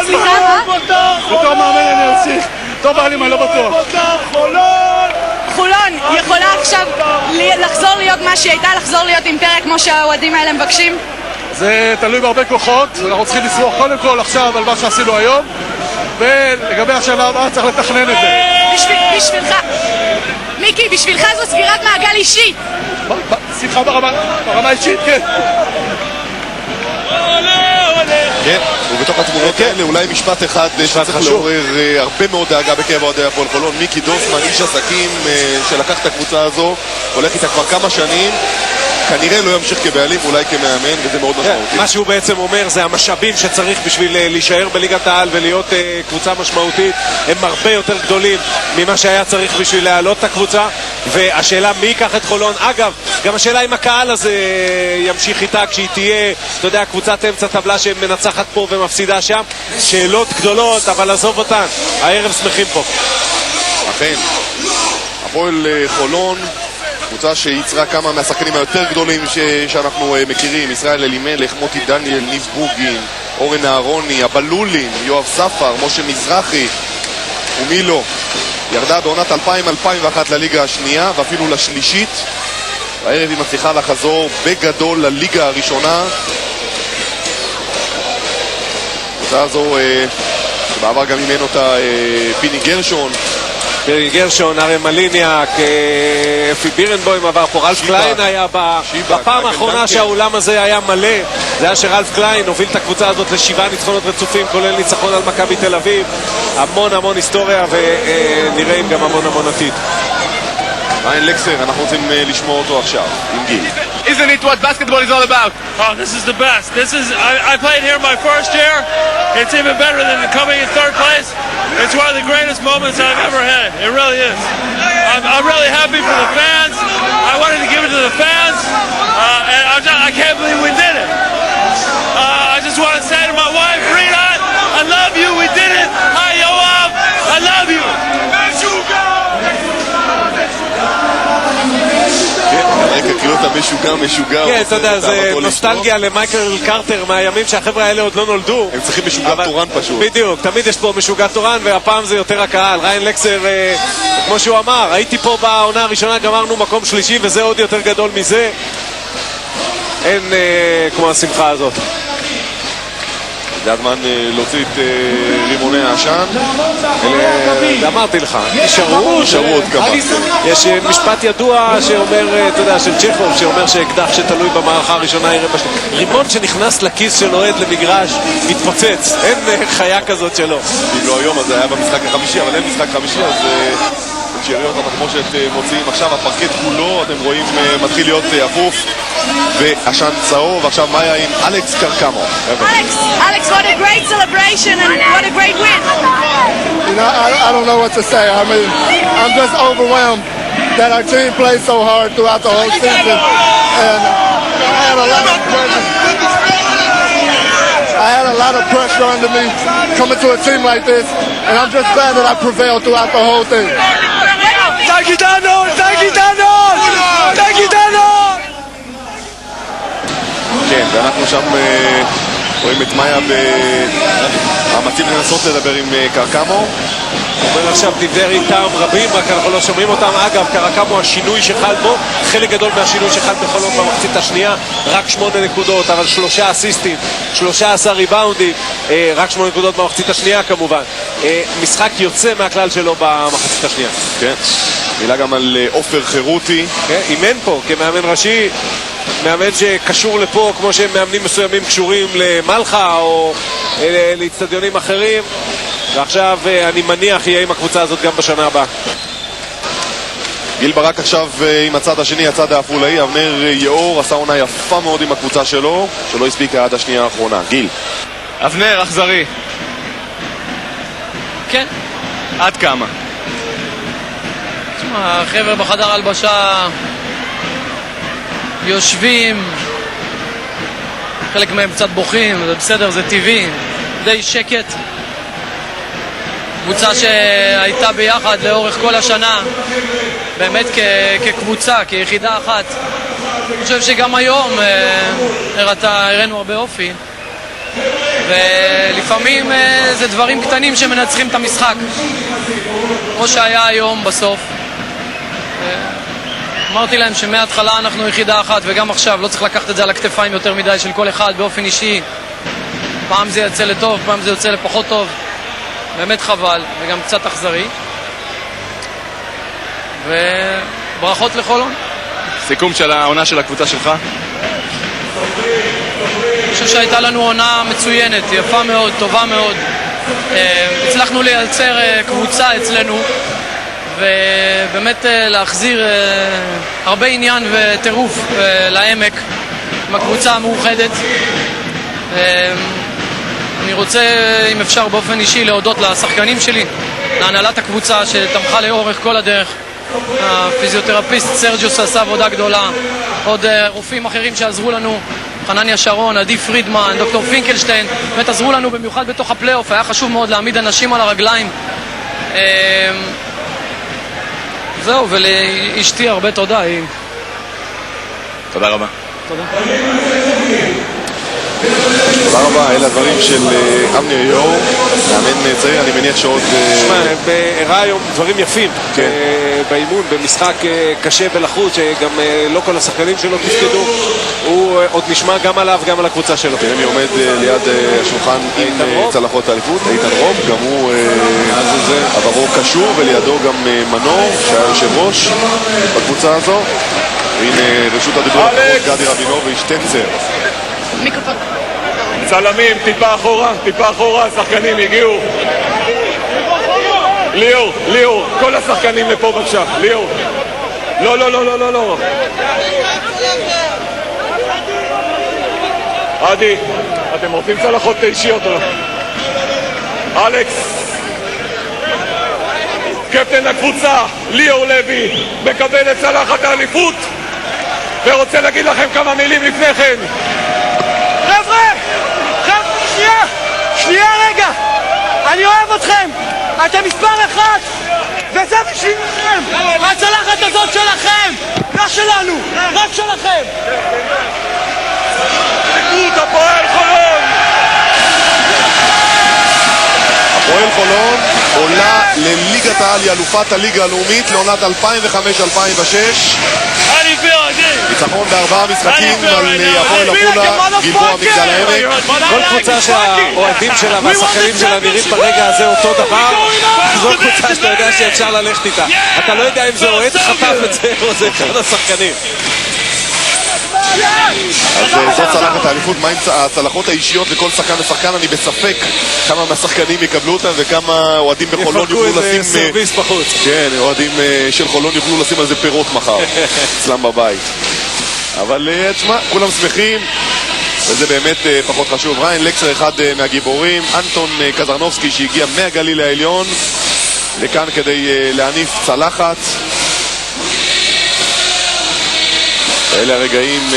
סליחה, מה? בתור מאמן אני אמשיך. טוב בעלים, אני לא בטוח. חולון יכולה עכשיו לחזור להיות מה שהיא הייתה, לחזור להיות אימפריה כמו שהאוהדים האלה מבקשים? זה תלוי בהרבה כוחות, אנחנו צריכים לסמוך קודם כל עכשיו על מה שעשינו היום, ולגבי השנה הבאה צריך לתכנן את זה. בשבילך, מיקי, בשבילך זו סגירת מעגל אישית. שמחה ברמה אישית, כן. כן, ובתוך התמונות האלה אולי משפט אחד שצריך לעורר הרבה מאוד דאגה בקרב אוהדי הפועל חולון. מיקי דורסמן, איש עסקים שלקח את הקבוצה הזו, הולך איתה כבר כמה שנים, כנראה לא ימשיך כבעלים, אולי כמאמן, וזה מאוד משמעותי. מה שהוא בעצם אומר זה המשאבים שצריך בשביל להישאר בליגת העל ולהיות קבוצה משמעותית הם הרבה יותר גדולים ממה שהיה צריך בשביל להעלות את הקבוצה, והשאלה מי ייקח את חולון. אגב, גם השאלה אם הקהל הזה ימשיך איתה כשהיא תהיה, אתה יודע, קבוצת אמצע טבלה שמנצחת פה ומפסידה שם. שאלות גדולות, אבל עזוב אותן, הערב שמחים פה. אכן, הפועל חולון, קבוצה שיצרה כמה מהשחקנים היותר גדולים שאנחנו מכירים, ישראל אלימלך, מוטי דניאל, ניב בוגין, אורן אהרוני, הבלולין, יואב ספר, משה מזרחי ומילו. ירדה בעונת 2000-2001 לליגה השנייה ואפילו לשלישית. הערב היא מצליחה לחזור בגדול לליגה הראשונה. קבוצה הזו שבעבר גם אימן אותה פיני גרשון, אריה מליניאק, אפי בירנבוים עבר פה, רלף קליין היה בפעם האחרונה שהאולם הזה היה מלא, זה היה שרלף קליין הוביל את הקבוצה הזאת ל7 ניצחונות רצופים, כולל ניצחון על מכבי תל אביב. המון היסטוריה, ונראה אם גם המון עתיד. ריין לקסר, אנחנו רוצים לשמוע אותו עכשיו עם גיל. Isn't it what basketball is all about? Oh, this is the best. I played here my first year. It's even better than coming in third place. It's one of the greatest moments I've ever had. It really is. I'm really happy for the fans. I wanted to give it to the fans. And I can't believe we did it. I just want to say to my wife, Rita, I love you. We did it. Hi, Yoav. I love you. הרקע קריאות המשוגע. כן, אתה יודע, זה נוסטלגיה למייקל קרטר מהימים שהחבר'ה האלה עוד לא נולדו. הם צריכים משוגע תורן פשוט. בדיוק, תמיד יש פה משוגע תורן, והפעם זה יותר הקהל. ריין לקסר, כמו שהוא אמר, הייתי פה בעונה הראשונה, גמרנו מקום שלישי, וזה עוד יותר גדול מזה. אין כמו השמחה הזאת. זה הזמן להוציא את רימוני העשן. אמרתי לך, נשארו עוד כמה. יש משפט ידוע שאומר, אתה יודע, של צ'כוב, שאומר שאקדח שתלוי במערכה הראשונה יראה בשביל. רימון שנכנס לכיס של אוהד למגרש מתפוצץ, אין חיה כזאת שלו. אם לא היום, אז זה היה במשחק החמישי, אבל אין משחק חמישי, אז שאריות התחמושת מוציאים עכשיו, הפרקט כולו, אתם רואים, מתחיל להיות אפוף ועשן צהוב. עכשיו מאיה עם אלכס קרקמו. Alex, what a great celebration and what a great win. You know, I don't know what to say. I mean, I'm just overwhelmed that our team played so hard throughout the whole season. And I had a lot of pressure under me coming to a team like this, and I'm just glad that I prevailed throughout the whole thing. כן, ואנחנו שם רואים את מאיה במאמצים לנסות לדבר עם קרקמו. אומר עכשיו דיבר איתם רבים, רק אנחנו לא שומעים אותם. אגב, קרקמו, השינוי שחל בו, חלק גדול מהשינוי שחל בחולון במחצית השנייה, רק 8 נקודות, אבל 3 אסיסטים, 13 ריבאונדים, רק 8 נקודות במחצית השנייה כמובן. משחק יוצא מהכלל שלו במחצית השנייה. כן, מילה גם על עופר חירותי. כן, אימן פה כמאמן ראשי, מאמן שקשור לפה כמו שמאמנים מסוימים קשורים למלחה או לאצטדיונים אחרים, ועכשיו אני מניח יהיה עם הקבוצה הזאת גם בשנה הבאה. גיל ברק עכשיו עם הצד השני, הצד האפולאי. אבנר יאור עשה עונה יפה מאוד עם הקבוצה שלו, שלא הספיקה עד השנייה האחרונה. גיל. אבנר, אכזרי. כן. עד כמה? תשמע, החבר'ה בחדר הלבשה יושבים, חלק מהם קצת בוכים, זה בסדר, זה טבעי, די שקט. קבוצה שהייתה ביחד לאורך כל השנה, באמת כקבוצה, כיחידה אחת. אני חושב שגם היום הראינו הרבה אופי, ולפעמים זה דברים קטנים שמנצחים את המשחק, כמו שהיה היום בסוף. אמרתי להם שמההתחלה אנחנו יחידה אחת, וגם עכשיו לא צריך לקחת את זה על הכתפיים יותר מדי של כל אחד באופן אישי. פעם זה יוצא לטוב, פעם זה יוצא לפחות טוב. באמת חבל, וגם קצת אכזרי. וברכות לחולון. סיכום של העונה של הקבוצה שלך? אני חושב שהייתה לנו עונה מצוינת, יפה מאוד, טובה מאוד. הצלחנו לייצר קבוצה אצלנו ובאמת להחזיר הרבה עניין וטירוף לעמק עם הקבוצה המאוחדת. אני רוצה, אם אפשר באופן אישי, להודות לשחקנים שלי, להנהלת הקבוצה שתמכה לאורך כל הדרך, הפיזיותרפיסט סרג'יו שעשה עבודה גדולה, עוד רופאים אחרים שעזרו לנו, חנניה שרון, עדי פרידמן, דוקטור פינקלשטיין, באמת עזרו לנו במיוחד בתוך הפלייאוף. היה חשוב מאוד להעמיד אנשים על הרגליים. זהו, ולאשתי הרבה תודה. תודה רבה. תודה. תודה רבה, אלה הדברים של אבנר יאור, מאמן צעיר, אני מניח שעוד... תשמע, הראה היום דברים יפים באימון, במשחק קשה ולחוץ, שגם לא כל השחקנים שלו תפקדו, הוא עוד נשמע גם עליו, גם על הקבוצה שלו. מי עומד ליד השולחן עם צלחות האליפות, איתן רוב, גם הוא עברו קשור, ולידו גם מנור, שהיה יושב ראש בקבוצה הזו. והנה רשות הדיבור גדי רבינוביץ', טנצר. מיקרופון. צלמים, טיפה אחורה, השחקנים הגיעו. ליאור, כל השחקנים לפה בבקשה, ליאור. לא. עדי, אתם רוצים צלחות אישיות או לא? אלכס, קפטן הקבוצה, ליאור לוי, מקבל את צלחת האליפות ורוצה להגיד לכם כמה מילים לפני כן. חבר'ה, שנייה רגע, אני אוהב אתכם, אתם מספר אחד, וזה בשבילכם, הצלחת הזאת שלכם, לא שלנו, רק שלכם. הפועל חולון! הפועל חולון עולה לליגת העל, היא אלופת הליגה הלאומית לעונת 2005-2006. ניצחון בארבעה משחקים על הפועל עפולה, גלבוע מגדל העמק. כל קבוצה שהאוהדים שלה והשחקנים שלה נראים ברגע הזה אותו דבר, זו קבוצה שאתה יודע שאפשר ללכת איתה. אתה לא יודע אם זה אוהד חטף את זה או זה אחד השחקנים. אז זאת צלחת האליפות. מה עם הצלחות האישיות לכל שחקן ושחקן? אני בספק כמה מהשחקנים יקבלו אותם וכמה אוהדים בחולון יוכלו לשים... יפרקו איזה סרוויס בחוץ. כן, אוהדים של חולון יוכלו לשים על זה פירות מחר אצלם בבית. אבל תשמע, כולם שמחים וזה באמת פחות חשוב. ריין לקסר אחד מהגיבורים, אנטון קזרנובסקי שהגיע מהגליל העליון לכאן כדי להניף צלחת. אלה הרגעים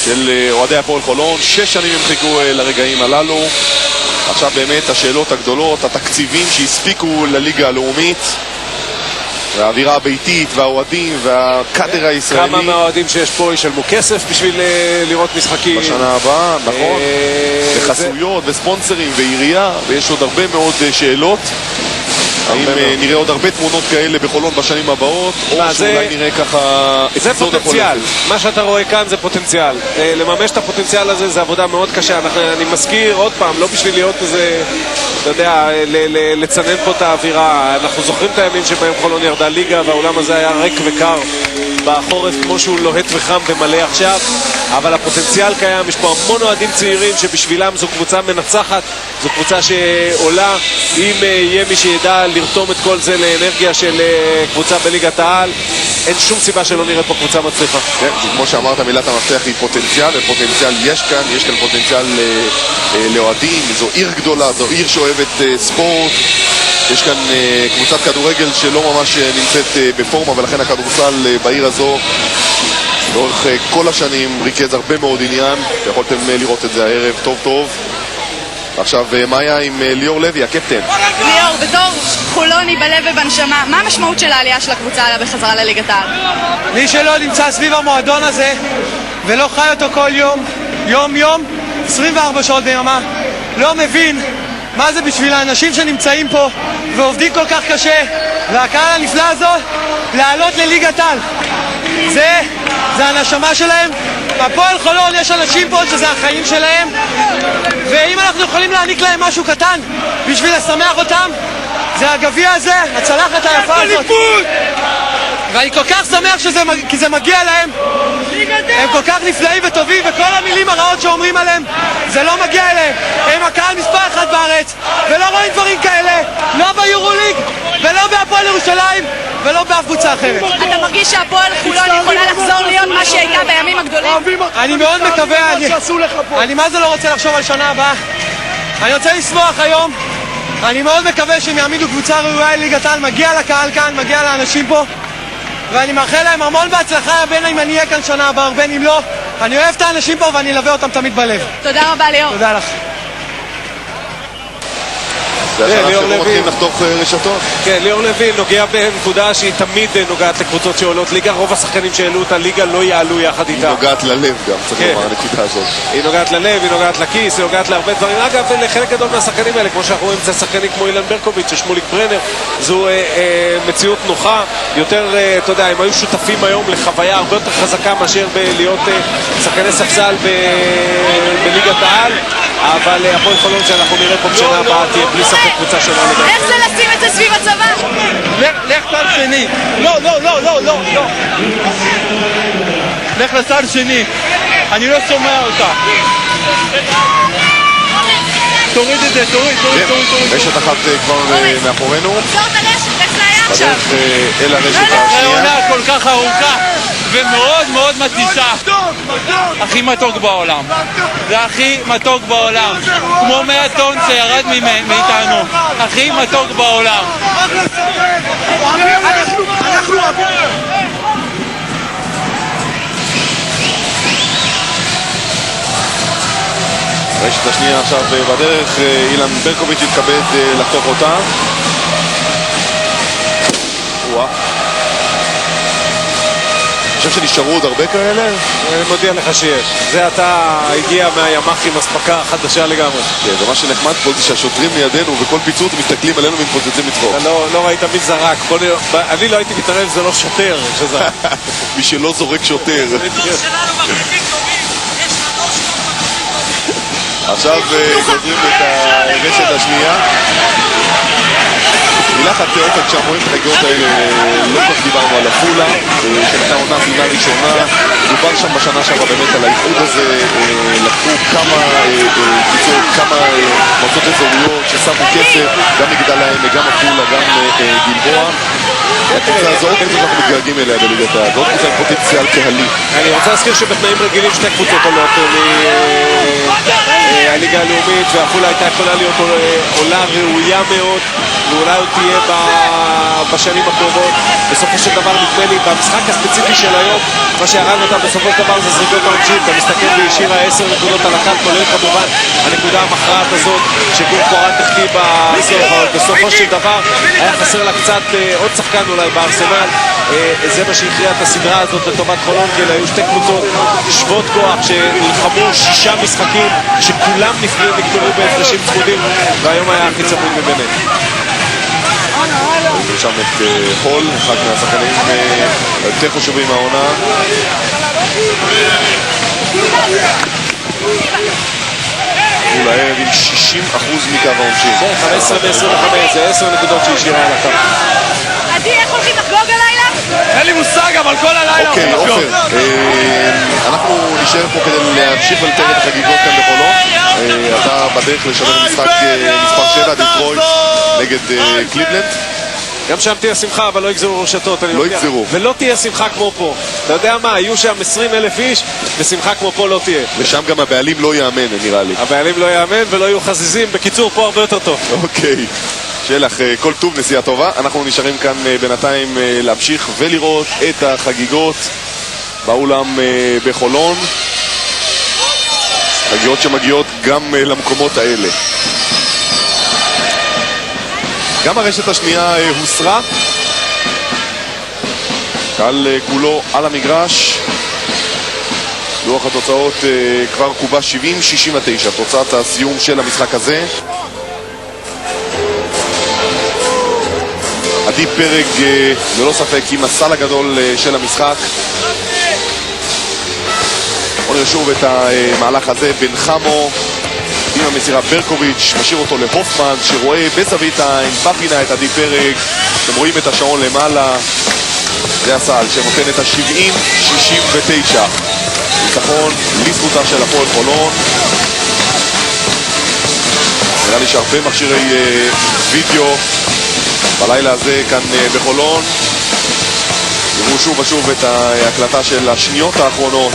של אוהדי הפועל חולון, 6 שנים הם חיכו לרגעים הללו. עכשיו באמת השאלות הגדולות, התקציבים שהספיקו לליגה הלאומית, והאווירה הביתית והאוהדים והקאדר הישראלי. כמה מהאוהדים שיש פה ישלמו כסף בשביל לראות משחקים בשנה הבאה, נכון, וחסויות וספונסרים ועירייה, ויש עוד הרבה מאוד שאלות. האם נראה עוד הרבה תמונות כאלה בחולון בשנים הבאות, או שאולי נראה ככה... זה פוטנציאל, מה שאתה רואה כאן זה פוטנציאל. לממש את הפוטנציאל הזה זה עבודה מאוד קשה. אני מזכיר עוד פעם, לא בשביל להיות איזה, אתה יודע, לצנן פה את האווירה. אנחנו זוכרים את הימים שבהם חולון ירדה ליגה והעולם הזה היה ריק וקר בחורף כמו שהוא לוהט וחם ומלא עכשיו, אבל הפוטנציאל קיים. יש פה המון אוהדים צעירים שבשבילם זו קבוצה מנצחת, זו קבוצה שעולה. אם יהיה מי שידע לרתום את כל זה לאנרגיה של קבוצה בליגת העל, אין שום סיבה שלא נראה פה קבוצה מצליחה. כן, כמו שאמרת, מילת המפתח היא פוטנציאל, ופוטנציאל יש כאן פוטנציאל לאוהדים, זו עיר גדולה, זו עיר שאוהבת ספורט, יש כאן קבוצת כדורגל שלא ממש נמצאת בפורמה, ולכן הכדורסל בעיר הזו לאורך כל השנים ריכז הרבה מאוד עניין, ויכולתם לראות את זה הערב טוב טוב. עכשיו מאיה עם ליאור לוי, הקפטן. ליאור, בתור חולוני בלב ובנשמה, מה המשמעות של העלייה של הקבוצה בחזרה לליגת העל? מי שלא נמצא סביב המועדון הזה ולא חי אותו כל יום, 24 שעות ביממה, לא מבין מה זה בשביל האנשים שנמצאים פה ועובדים כל כך קשה, והקהל הנפלא הזאת לעלות לליגת העל. זה הנשמה שלהם. הפועל חולון, יש אנשים פה שזה החיים שלהם, ואם אנחנו יכולים להעניק להם משהו קטן בשביל לשמח אותם, זה הגביע הזה, הצלחת היפה הזאת. ואני כל כך שמח כי זה מגיע להם. הם כל כך נפלאים וטובים, וכל המילים הרעות שאומרים עליהם, זה לא מגיע אליהם. הם הקהל מספר 1 בארץ, ולא רואים דברים כאלה, לא ביורוליג, ולא בהפועל ירושלים, ולא באף קבוצה אחרת. אתה מרגיש שהפועל חולון יכולה לחזור להיות מה שהיא הייתה בימים הגדולים? אני מאוד מקווה, אני מה זה לא רוצה לחשוב על שנה הבאה. אני רוצה לשמוח היום. אני מאוד מקווה שהם יעמידו קבוצה ראויה לליגת העל, מגיע לקהל כאן, מגיע לאנשים פה, ואני מאחל להם המון בהצלחה, בין אם אני אהיה כאן שנה הבאה, בין אם לא. אני אוהב את האנשים פה ואני אלווה אותם תמיד בלב. תודה רבה ליאור. תודה לך. זה השנה שבו מתחילים לחתוך רשתות. כן, ליאור לוין נוגע בנקודה שהיא תמיד נוגעת לקבוצות שעולות ליגה. רוב השחקנים שהעלו אותה ליגה לא יעלו יחד איתה. היא נוגעת ללב גם, צריך לומר, הנקודה הזאת. היא נוגעת ללב, היא נוגעת לכיס, היא נוגעת להרבה דברים. אגב, לחלק גדול מהשחקנים האלה, כמו שאנחנו רואים, זה שחקנים כמו אילן ברקוביץ' ושמוליק ברנר. זו מציאות נוחה. יותר, אתה יודע, הם היו שותפים היום לחוויה הרבה יותר חזקה מאשר להיות שחקני ספסל בליגת העל. אבל הפועל חולון שאנחנו נראה פה בשנה הבאה תהיה בלי ספק קבוצה שלנו לגמרי. איך זה לשים את זה סביב הצבא? לך צד שני. לא. לך לצד שני. אני לא שומע אותה. תוריד את זה, תוריד. רשת אחת כבר מאחורינו. תגזור את הרשת, איך זה היה עכשיו? בדרך אל הרשת השנייה. עונה כל כך ארוכה ומאוד מאוד מתישה. הכי מתוק בעולם. זה הכי מתוק בעולם. כמו 100 טון שירד מאיתנו. הכי מתוק בעולם. רשת השנייה עכשיו בדרך, אילן ברקוביץ' יתכבד לחתוך אותה. אני חושב שנשארו עוד הרבה כאלה? אני מודיע לך שיש. זה עתה הגיע מהימ"ח עם אספקה חדשה לגמרי. כן, ומה שנחמד פה זה שהשוטרים לידינו וכל פיצוץ מסתכלים עלינו ומתפוצצים מצחוק. אתה לא ראית מי זרק. אני לא הייתי מתערב, זה לא שוטר שזרק. מי שלא זורק שוטר. עכשיו גוזרים את הרשת השנייה. מילה אחת אופק, כשאנחנו רואים את החגיגות האלה, לא כל כך דיברנו על עפולה, שנתנה עונה פינה ראשונה. דובר שם בשנה שעברה באמת על האיחוד הזה, לקחו כמה מועצות אזוריות ששמו כסף, גם מגדל העמק, גם עפולה, גם גלבוע. הקבוצה הזאת, אנחנו מתגעגעים אליה בליגת העל, זאת קבוצה עם פוטנציאל קהלי. אני רוצה להזכיר שבתנאים רגילים שתי קבוצות עולות מהליגה הלאומית, ועפולה הייתה יכולה להיות עולה ראויה מאוד, ואולי עוד תהיה בשנים הקרובות. בסופו של דבר נדמה לי, במשחק הספציפי של היום, מה שהרג אותה בסופו של דבר זה זריקות העונשין. אתה מסתכל והשאירה 10 נקודות על הקו, כולל כמובן הנקודה המכרעת הזאת שגור קורט החטיא בסוף, אבל בסופו של דבר היה חסר לה קצת עוד שחקן אולי בארסנל. זה מה שהכריע את הסדרה הזאת לטובת חולון, כי היו שתי קבוצות שוות כוח שנלחמו 6 משחקים שכולם נגמרו בהפרשים צמודים, והיום היה הכי צמוד מביניהם. שם את חול, אחד מהשחקנים יותר חשובים מהעונה. מול הערב עם 60% מקו העונשין. זה 15 ו-25, זה 10 נקודות שהשאירה על הקו. עדי, איך הולכים לחגוג הלילה? אין לי מושג, אבל כל הלילה אוקיי, עופר, אנחנו נשאר פה כדי להמשיך ולתאר את החגיגות כאן בחולון. אתה בדרך לשדר משחק מספר 7, דיטרויט נגד קליבלנד. גם שם תהיה שמחה, אבל לא יגזרו רשתות. לא יגזרו. ולא תהיה שמחה כמו פה. אתה יודע מה, היו שם 20,000 איש, ושמחה כמו פה לא תהיה. ושם גם הבעלים לא יאמן, נראה לי. הבעלים לא יאמן ולא יהיו חזיזים. בקיצור, פה הרבה יותר טוב. אוקיי. שיהיה לך כל טוב, נסיעה טובה. אנחנו נשארים כאן בינתיים להמשיך ולראות את החגיגות באולם בחולון. חגיגות שמגיעות גם למקומות האלה. גם הרשת השנייה הוסרה. קהל כולו על המגרש. לוח התוצאות כבר קובה 70-69, תוצאת הסיום של המשחק הזה. עדי פרג ללא ספק עם הסל הגדול של המשחק. בואו נראה שוב את המהלך הזה בין חמו, עם המסירה ברקוביץ', משאיר אותו להופמן שרואה בזווית העין בפינה את עדי פרק. אתם רואים את השעון למעלה, זה הסל שנותן את ה-70-69 ניצחון לזכותה של הפועל חולון. נראה לי שהרבה מכשירי וידאו בלילה הזה כאן בחולון יראו שוב ושוב את ההקלטה של השניות האחרונות,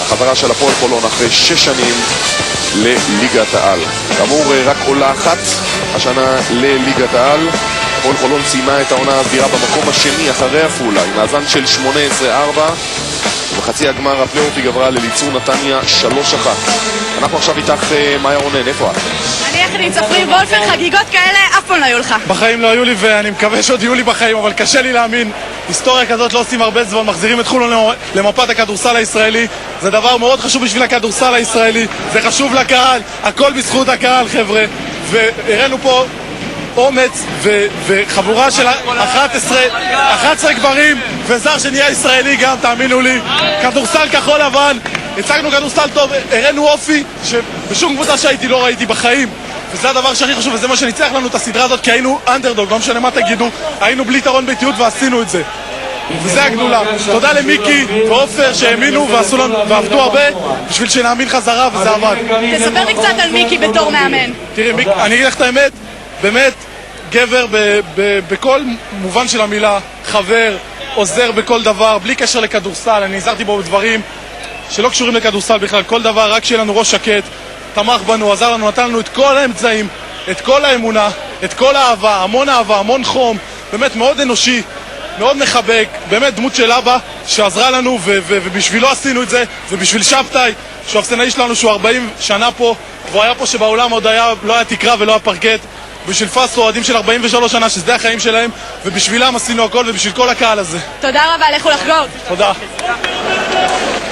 החזרה של הפועל חולון אחרי 6 שנים לליגת העל. כאמור, רק עולה אחת השנה לליגת העל. הפועל חולון סיימה את העונה הסדירה במקום השני אחרי עפולה עם מאזן של 18-4, ובחצי הגמר הפלייאוף היא גברה לליצור נתניה 3-1. אנחנו עכשיו איתך מאיה רונן, איפה את? אני יחד עם צפריר וולפר, חגיגות כאלה אף פעם לא היו לך. בחיים לא היו לי ואני מקווה שעוד יהיו לי בחיים, אבל קשה לי להאמין. היסטוריה כזאת לא עושים הרבה זמן, מחזירים את חולון למפת הכדורסל הישראלי. זה דבר מאוד חשוב בשביל הכדורסל הישראלי, זה חשוב לקהל, הכל בזכות הקהל חבר'ה. והראינו פה אומץ וחבורה של 11 גברים וזר שנהיה ישראלי גם, תאמינו לי. כדורסל כחול לבן, הצגנו כדורסל טוב, הראינו אופי שבשום קבוצה שהייתי לא ראיתי בחיים, וזה הדבר שהכי חשוב, וזה מה שניצח לנו את הסדרה הזאת, כי היינו אנדרדוג, לא משנה מה תגידו, היינו בלי יתרון ביתיות ועשינו את זה, וזה הגדולה. תודה למיקי ועופר שהאמינו ועבדו הרבה בשביל שנאמין חזרה, וזה עבד. תספר לי קצת על מיקי בתור מאמן. תראי, אני אגיד לך את האמת, באמת גבר בכל מובן של המילה, חבר, עוזר בכל דבר, בלי קשר לכדורסל. אני עזרתי בו בדברים שלא קשורים לכדורסל בכלל, כל דבר, רק שיהיה לנו ראש שקט, תמך בנו, עזר לנו, נתן לנו את כל האמצעים, את כל האמונה, את כל האהבה, המון חום, באמת מאוד אנושי, מאוד מחבק, באמת דמות של אבא שעזרה לנו ובשבילו עשינו את זה, ובשביל שבתאי, שהוא אפסנאי שלנו, שהוא 40 שנה פה, והוא היה פה שבעולם עוד לא היה תקרה ולא היה פרקט, בשביל פסו, אוהדים של 43 שנה, שזה החיים שלהם, ובשבילם עשינו הכל, ובשביל כל הקהל הזה. תודה רבה, לכו לחגוג. תודה.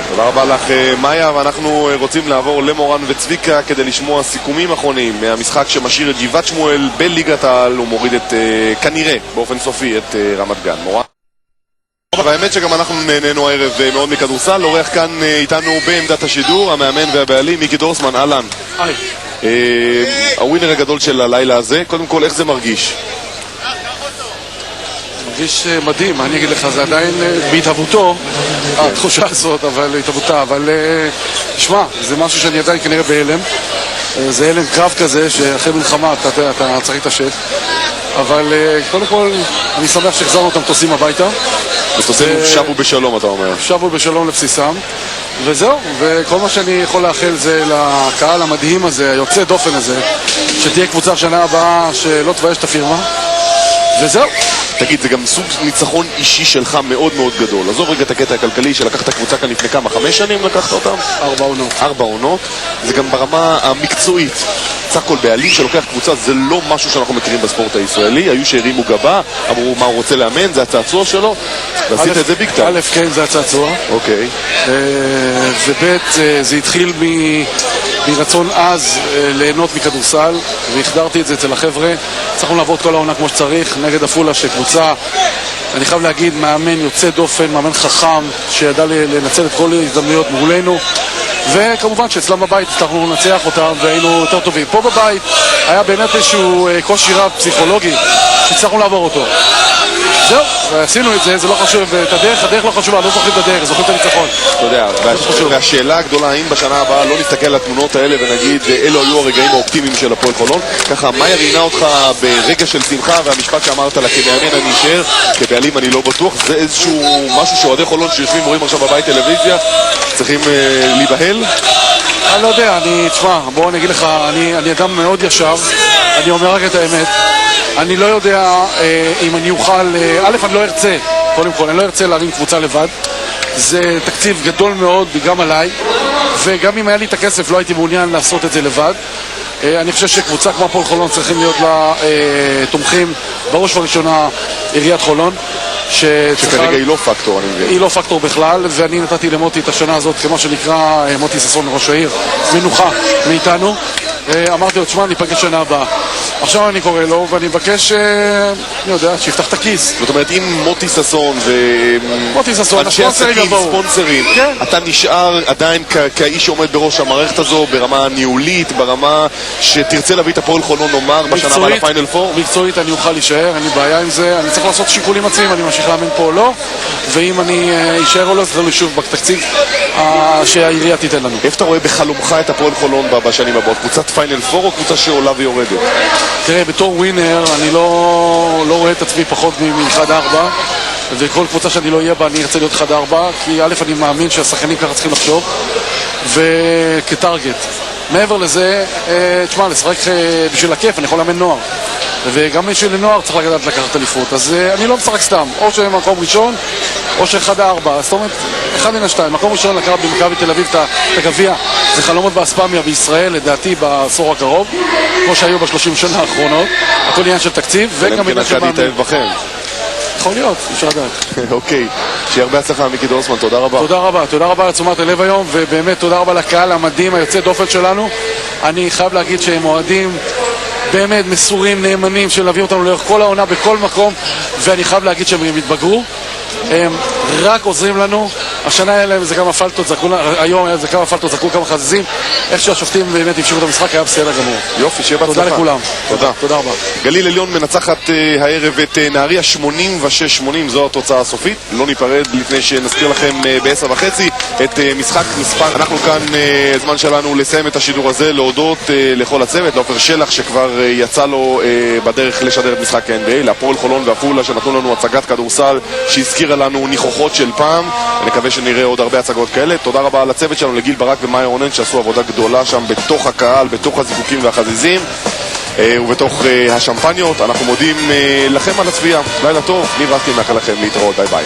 תודה רבה לך מאיה, ואנחנו רוצים לעבור למורן וצביקה כדי לשמוע סיכומים אחרונים מהמשחק שמשאיר את גבעת שמואל בליגת העל ומוריד את, כנראה, באופן סופי, את רמת גן. מורן? והאמת שגם אנחנו נהנינו הערב מאוד מכדורסל. אורח כאן איתנו בעמדת השידור, המאמן והבעלים מיקי דורסמן, אהלן. היי. הווינר הגדול של הלילה הזה, קודם כל איך זה מרגיש? מרגיש מדהים, אני אגיד לך, זה עדיין בהתהוותו, התחושה הזאת, אבל התהוותה, אבל תשמע, זה משהו שאני עדיין כנראה בהלם, זה הלם קרב כזה, שאחרי מלחמה אתה צריך להתעשת, אבל קודם כל אני שמח שהחזרנו את המטוסים הביתה. מטוסים שבו בשלום, אתה אומר. שבו בשלום לבסיסם, וזהו, וכל מה שאני יכול לאחל זה לקהל המדהים הזה, היוצא דופן הזה, שתהיה קבוצה שנה הבאה שלא תבייש את הפירמה, וזהו. תגיד, זה גם סוג ניצחון אישי שלך מאוד מאוד גדול. עזוב רגע את הקטע הכלכלי שלקחת קבוצה כאן לפני כמה, 5 שנים לקחת אותם? 4 עונות. 4 עונות. זה גם ברמה המקצועית. סך הכל בעלים שלוקח קבוצה זה לא משהו שאנחנו מכירים בספורט הישראלי. היו שהרימו גבה, אמרו מה הוא רוצה לאמן, זה הצעצוע שלו, ועשית את זה ביג טיים. א', כן, זה הצעצוע. אוקיי. וב', זה התחיל מרצון אז ליהנות מכדורסל, והחדרתי את זה אצל החבר'ה. צריכים לעבור את כל העונה כמו שצריך, נגד עפולה שקבוצה, אני חייב להגיד, מאמן יוצא דופן, מאמן חכם, שידע לנצל את כל ההזדמנויות מולנו, וכמובן שאצלם בבית הצלחנו לנצח אותם והיינו יותר טובים. פה בבית היה באמת איזשהו קושי רב פסיכולוגי שהצלחנו לעבור אותו. זהו, ועשינו את זה, זה לא חשוב, את הדרך לא חשובה, לא זוכרים את הדרך, זוכרים את הניצחון. אתה יודע, והשאלה הגדולה, האם בשנה הבאה לא נסתכל על התמונות האלה ונגיד, אלו היו הרגעים האופטימיים של הפועל חולון? ככה, מאיה ראיינה אותך ברגע של שמחה, והמשפט שאמרת לה, כמאמן אני אשאר, כבעלים אני לא בטוח, זה איזשהו משהו שאוהדי חולון שיושבים ורואים עכשיו בבית טלוויזיה, צריכים להיבהל? אני לא יודע, תשמע, בוא אני אגיד לך, אני אדם מאוד ישר, אני אומר רק את האמת. אני לא יודע אם אני אוכל, א', אני לא ארצה, קודם כל, אני לא ארצה להרים קבוצה לבד. זה תקציב גדול מאוד גם עליי, וגם אם היה לי את הכסף לא הייתי מעוניין לעשות את זה לבד. אני חושב שקבוצה כמו הפועל חולון צריכים להיות לה תומכים, בראש ובראשונה עיריית חולון, שכרגע היא לא פקטור, אני מבין. היא לא פקטור בכלל, ואני נתתי למוטי את השנה הזאת, כמו שנקרא, מוטי ששון ראש העיר, מנוחה מאיתנו, אמרתי לו, תשמע, ניפגש שנה הבאה. עכשיו אני קורא לו ואני מבקש, אני יודע, שיפתח את הכיס. זאת אומרת, אם מוטי ששון מוטי ששון, אנשי עסקים, ספונסרים, כן. אתה נשאר עדיין כאיש שעומד בראש המערכת הזו, ברמה ניהולית, ברמה שתרצה להביא את הפועל חולון נאמר בשנה הבאה לפיינל 4? מקצועית אני אוכל להישאר, אין לי בעיה עם זה, אני צריך לעשות שיקולים עצמיים, אני ממשיך לאמן פה או לא, ואם אני אשאר או לא, זה תלוי שוב בתקציב שהעירייה תיתן לנו. איפה אתה רואה בחלומך את הפועל חולון בשנים הבאות? קבוצת פיינל 4 או קבוצה שעולה ויורדת? תראה, בתור ווינר אני לא רואה את עצמי פחות מ-1-4, וכל קבוצה שאני לא אהיה בה אני ארצה להיות 1-4, כי א' אני מאמין שהשחקנים ככה צריכים לחשוב, וכטרגט. מעבר לזה, תשמע, לשחק בשביל הכיף, אני יכול לאמן נוער, וגם בשביל לנוער צריך לדעת לקחת אליפות, אז אני לא משחק סתם, או שמקום ראשון או ש1-4, זאת אומרת, אחד מן השתיים. מקום ראשון לקרב במכבי תל אביב את הגביע, זה חלומות באספמיה בישראל, לדעתי בעשור הקרוב, כמו שהיו ב30 שנה האחרונות, הכל עניין של תקציב, וגם עניין של מאמין. יכול להיות, אפשר לדעת. אוקיי, שיהיה הרבה הצלחה מיקי דורסמן, תודה רבה. תודה רבה על תשומת הלב היום, ובאמת תודה רבה לקהל המדהים היוצא דופן שלנו. אני חייב להגיד שהם אוהדים באמת מסורים, נאמנים, שמלווים אותנו לאורך כל העונה בכל מקום, ואני חייב להגיד שהם התבגרו, הם רק עוזרים לנו. השנה היה להם איזה כמה פלטות, היום היה איזה כמה פלטות, זקו כמה חזיזים, איך שהשופטים באמת המשיכו את המשחק היה בסדר גמור. יופי, שיהיה בהצלחה. תודה לכולם. תודה רבה. גליל עליון מנצחת הערב את נהריה 86-80, זו התוצאה הסופית. לא ניפרד לפני שנזכיר לכם ב-10:30 את משחק מספר. אנחנו כאן, זמן שלנו לסיים את השידור הזה, להודות לכל הצוות, לעופר שלח שכבר יצא לו בדרך לשדר את משחק ה-NBA, להפועל חולון ועפולה שנתנו לנו הצגת כדורסל שהזכירה לנו ניחוחות של פעם. אני מקווה שנראה עוד הרבה הצגות כאלה. תודה רבה לצוות שלנו, לגיל ברק ומאיה רונן שעשו עבודה גדולה שם בתוך הקהל, בתוך הזיקוקים והחזיזים ובתוך השמפניות. אנחנו מודים לכם על הצפייה, לילה טוב, ניר רסקין מאחל לכם להתראות, ביי ביי.